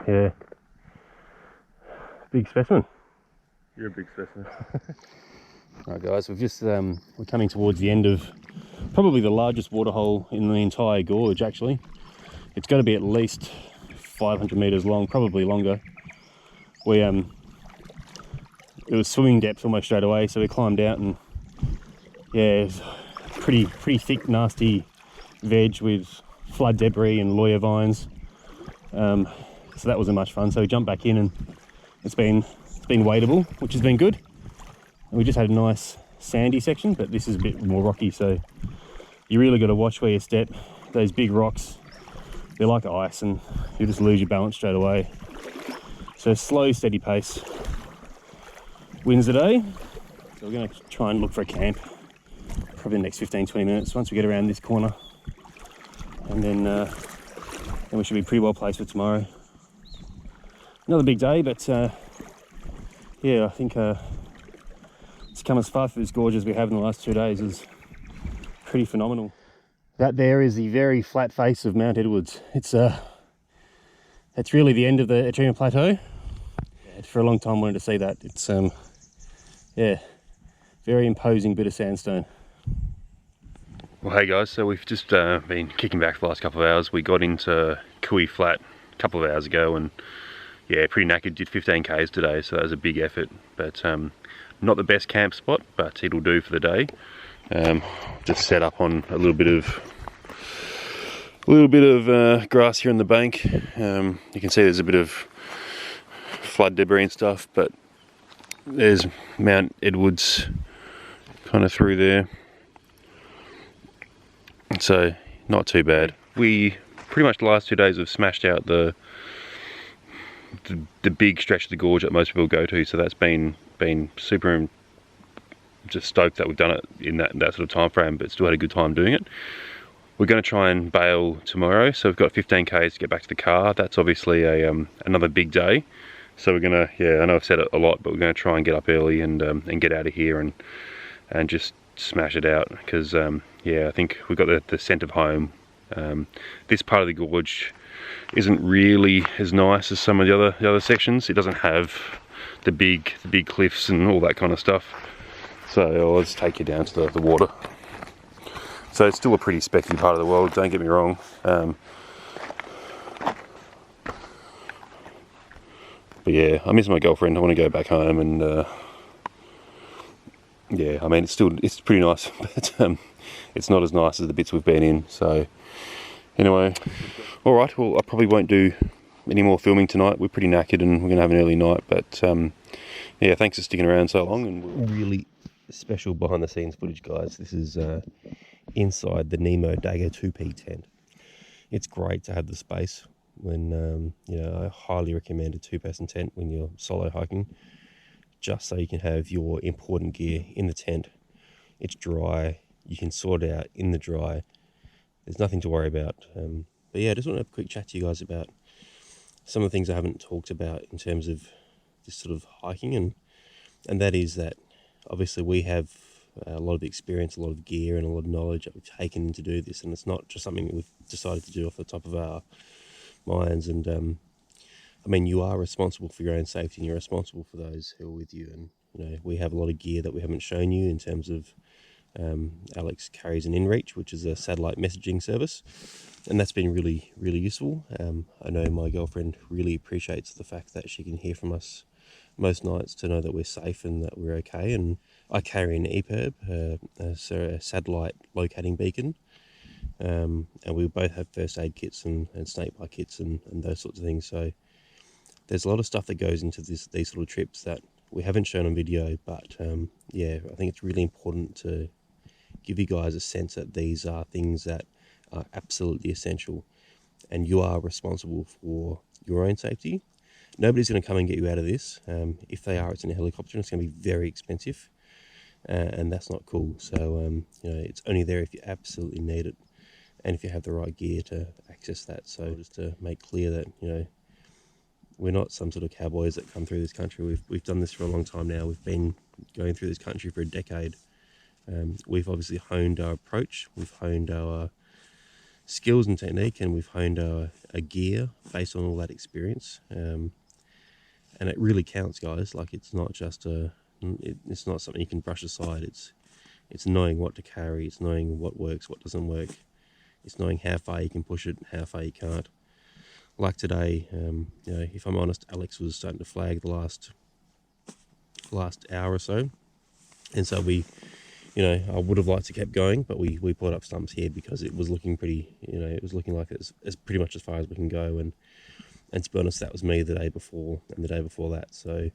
Yeah. Big specimen. You're a big specimen. Alright guys, we've just we're coming towards the end of probably the largest waterhole in the entire gorge actually. It's got to be at least 500 meters long, probably longer. It was swimming depth almost straight away, so we climbed out, and yeah, it was pretty thick, nasty veg with flood debris and lawyer vines. So that wasn't much fun. So we jumped back in, and it's been wadeable, which has been good. And we just had a nice sandy section, but this is a bit more rocky, so you really got to watch where you step. Those big rocks, they're like ice, and you just lose your balance straight away. So slow, steady pace wins the day. So we're going to try and look for a camp probably the next 15-20 minutes once we get around this corner, and then we should be pretty well placed for tomorrow. Another big day, but yeah, I think to come as far through this gorge as we have in the last 2 days is pretty phenomenal. That there is the very flat face of Mount Edwards. It's really the end of the Ettrema Plateau. Yeah, for a long time wanted to see that. It's yeah, very imposing bit of sandstone. Well, hey guys, so we've just been kicking back for the last couple of hours. We got into Kui Flat a couple of hours ago and yeah, pretty knackered. Did 15 k's today, so that was a big effort. But not the best camp spot, but it'll do for the day. Just set up on a little bit of grass here on the bank. You can see there's a bit of flood debris and stuff, but there's Mount Edwards kind of through there. So not too bad. We pretty much the last 2 days have smashed out the big stretch of the gorge that most people go to, so that's been super, just stoked that we've done it in that sort of time frame, but still had a good time doing it. We're going to try and bail tomorrow, so we've got 15 k's to get back to the car. That's obviously another big day, so we're gonna, yeah, I know I've said it a lot, but we're going to try and get up early and get out of here and just smash it out, because yeah, I think we've got the scent of home. This part of the gorge isn't really as nice as some of the other sections. It doesn't have the big cliffs and all that kind of stuff. So let's take you down to the water. So it's still a pretty specky part of the world, don't get me wrong. But yeah, I miss my girlfriend. I want to go back home, and yeah, I mean it's pretty nice, but it's not as nice as the bits we've been in. So anyway, all right. Well, I probably won't do any more filming tonight. We're pretty knackered, and we're gonna have an early night. But yeah, thanks for sticking around so long. And really special behind the scenes footage, guys. This is inside the Nemo Dagger 2P tent. It's great to have the space when you know, I highly recommend a 2-person tent when you're solo hiking, just so you can have your important gear in the tent. It's dry, you can sort it out in the dry, there's nothing to worry about. But yeah, I just want to have a quick chat to you guys about some of the things I haven't talked about in terms of this sort of hiking, and that is that obviously we have a lot of experience, a lot of gear and a lot of knowledge that we've taken to do this, and it's not just something that we've decided to do off the top of our minds. And I mean, you are responsible for your own safety, and you're responsible for those who are with you. And you know, we have a lot of gear that we haven't shown you in terms of Alex carries an InReach, which is a satellite messaging service, and that's been really useful. I know my girlfriend really appreciates the fact that she can hear from us most nights to know that we're safe and that we're okay. And I carry an EPIRB, so a satellite locating beacon, and we both have first aid kits and snakebite kits and those sorts of things. So there's a lot of stuff that goes into these sort of trips that we haven't shown on video, but yeah, I think it's really important to give you guys a sense that these are things that are absolutely essential, and you are responsible for your own safety. Nobody's going to come and get you out of this. If they are, it's in a helicopter, and it's going to be very expensive, and that's not cool. So you know, it's only there if you absolutely need it, and if you have the right gear to access that. So just to make clear that, you know, we're not some sort of cowboys that come through this country. We've done this for a long time now. We've been going through this country for a decade. We've obviously honed our approach. We've honed our skills and technique, and we've honed our gear based on all that experience. And it really counts, guys. Like, it's not just it's not something you can brush aside. It's knowing what to carry. It's knowing what works, what doesn't work. It's knowing how far you can push it, how far you can't. Like today, you know, if I'm honest, Alex was starting to flag the last hour or so, and so we, you know, I would have liked to keep going, but we pulled up stumps here because it was looking pretty, you know, it was looking like it's pretty much as far as we can go. And to be honest, that was me the day before and the day before that. So,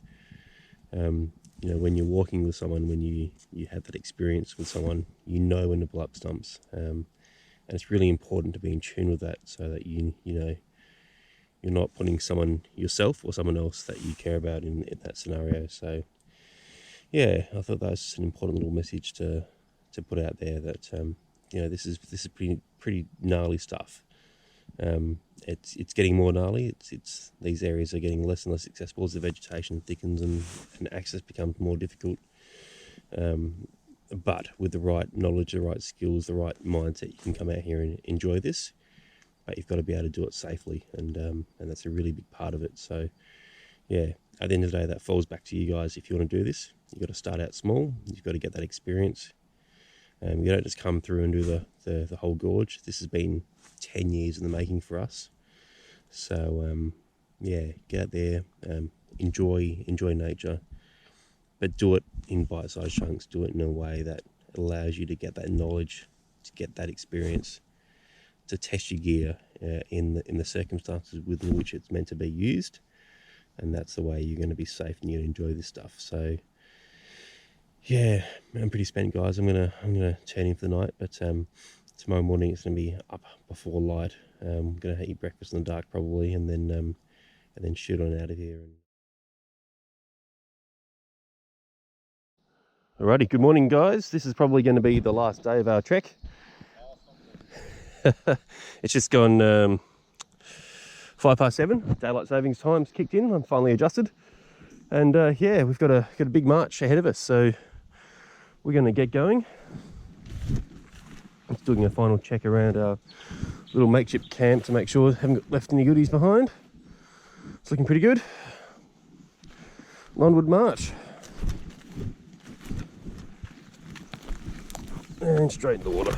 you know, when you're walking with someone, when you have that experience with someone, you know when to pull up stumps, and it's really important to be in tune with that, so that you know, you're not putting someone, yourself or someone else that you care about in that scenario. So yeah, I thought that was an important little message to put out there, that you know, this is pretty gnarly stuff. It's getting more gnarly. It's these areas are getting less and less accessible as the vegetation thickens and access becomes more difficult. But with the right knowledge, the right skills, the right mindset, you can come out here and enjoy this. But you've got to be able to do it safely, and that's a really big part of it. So, yeah, at the end of the day, that falls back to you guys. If you want to do this, you've got to start out small. You've got to get that experience. You don't just come through and do the whole gorge. This has been 10 years in the making for us. So, yeah, get out there, enjoy nature, but do it in bite-sized chunks. Do it in a way that allows you to get that knowledge, to get that experience, to test your gear in the circumstances within which it's meant to be used. And that's the way you're going to be safe and you're going to enjoy this stuff. So, yeah, I'm pretty spent, guys. I'm gonna turn in for the night, but tomorrow morning it's gonna be up before light. I'm gonna eat breakfast in the dark probably, and then shoot on out of here. Alrighty, good morning, guys. This is probably going to be the last day of our trek. It's just gone 7:05. Daylight savings time's kicked in. I'm finally adjusted, and yeah, we've got a big march ahead of us. So we're going to get going. Just doing a final check around our little makeshift camp to make sure we haven't left any goodies behind. It's looking pretty good. Onward march. And straight in the water.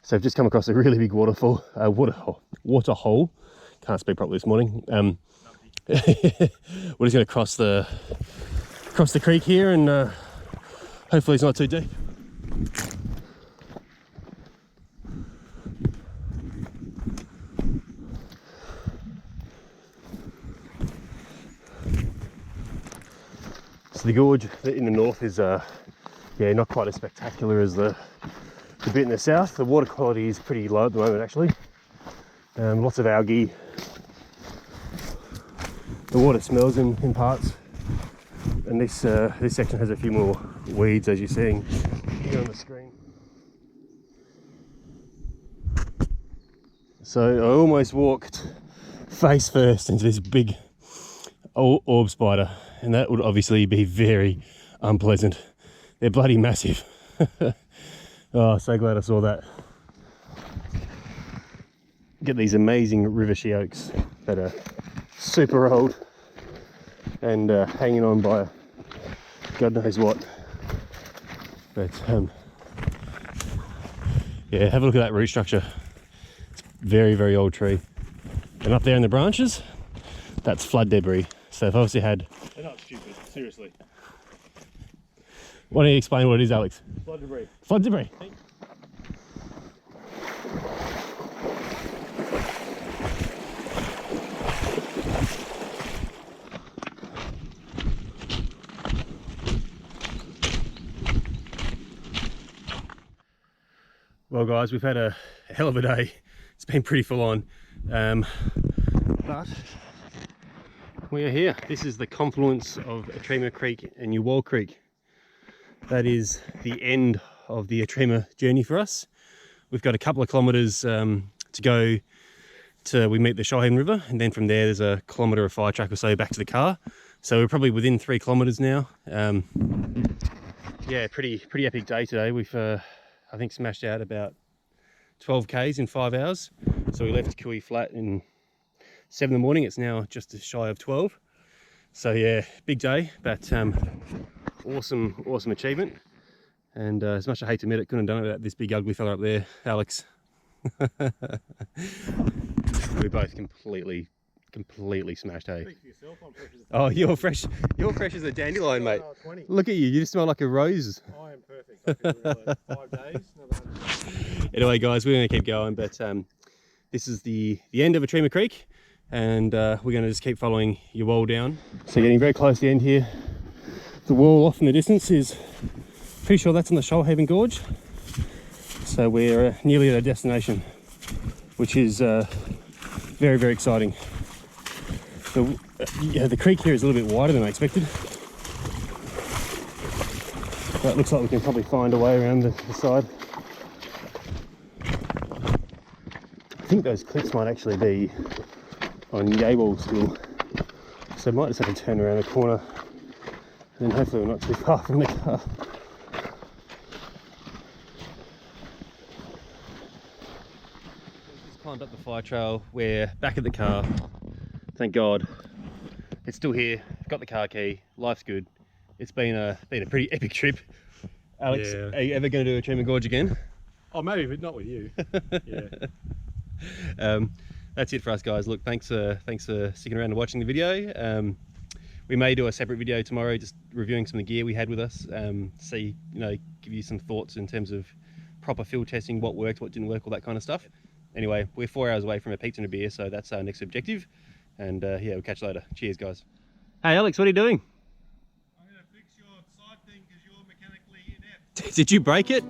So I've just come across a really big waterfall, water hole. Can't speak properly this morning. We're just going to cross the creek here, and hopefully it's not too deep. So the gorge in the north is yeah, not quite as spectacular as the bit in the south. The water quality is pretty low at the moment, actually. Lots of algae. The water smells in parts, and this section has a few more weeds, as you're seeing here on the screen. So I almost walked face first into this big orb spider, and that would obviously be very unpleasant. They're bloody massive. Oh, so glad I saw that. Get these amazing river she oaks that are super old and hanging on by God knows what. But yeah, have a look at that root structure. It's a very, very old tree. And up there in the branches, that's flood debris. So they've obviously had... They're not stupid, seriously. Why don't you explain what it is, Alex? Flood debris. Flood debris. Well, guys, we've had a hell of a day. It's been pretty full on, but we are here. This is the confluence of Ettrema Creek and Yalwal Creek. That is the end of the Ettrema journey for us. We've got a couple of kilometres to go till we meet the Haugen River, and then from there there's a kilometre of fire track or so back to the car. So we're probably within 3 kilometres now. Yeah, pretty epic day today. We've I think smashed out about 12 k's in 5 hours. So we left Kui Flat in 7 in the morning. It's now just shy of 12. So yeah, big day, but awesome achievement. And as much as I hate to admit it, couldn't have done it without this big ugly fella up there, Alex. We're both completely smashed, hey? Speak for yourself, I'm fresh as a Oh, you're fresh as a dandelion, mate. 20. Look at you, you just smell like a rose. I am perfect. I feel really 5 days, another 100. Anyway, guys, we're going to keep going, but this is the end of Ettrema Creek, and we're going to just keep following Yalwal down. So getting very close to the end here. The wall off in the distance is, pretty sure that's on the Haugen Gorge. So we're nearly at our destination, which is very, very exciting. Yeah, the creek here is a little bit wider than I expected. But it looks like we can probably find a way around the side. think those cliffs might actually be on Yalwal still, so I might just have to turn around the corner and then hopefully we're not too far from the car. Just climbed up the fire trail, we're back at the car, thank God. It's still here, got the car key, life's good. It's been a pretty epic trip. Alex, Yeah. are you ever going to do Ettrema Gorge again? Oh, maybe, but not with you. Yeah. That's it for us, guys. Look, thanks for sticking around and watching the video. We may do a separate video tomorrow, just reviewing some of the gear we had with us. See, give you some thoughts in terms of proper field testing, what worked, what didn't work, all that kind of stuff. Anyway, we're 4 hours away from a pizza and a beer, so that's our next objective. And yeah, we'll catch you later. Cheers, guys. Hey, Alex, what are you doing? I'm going to fix your side thing because you're mechanically inept. Did you break it?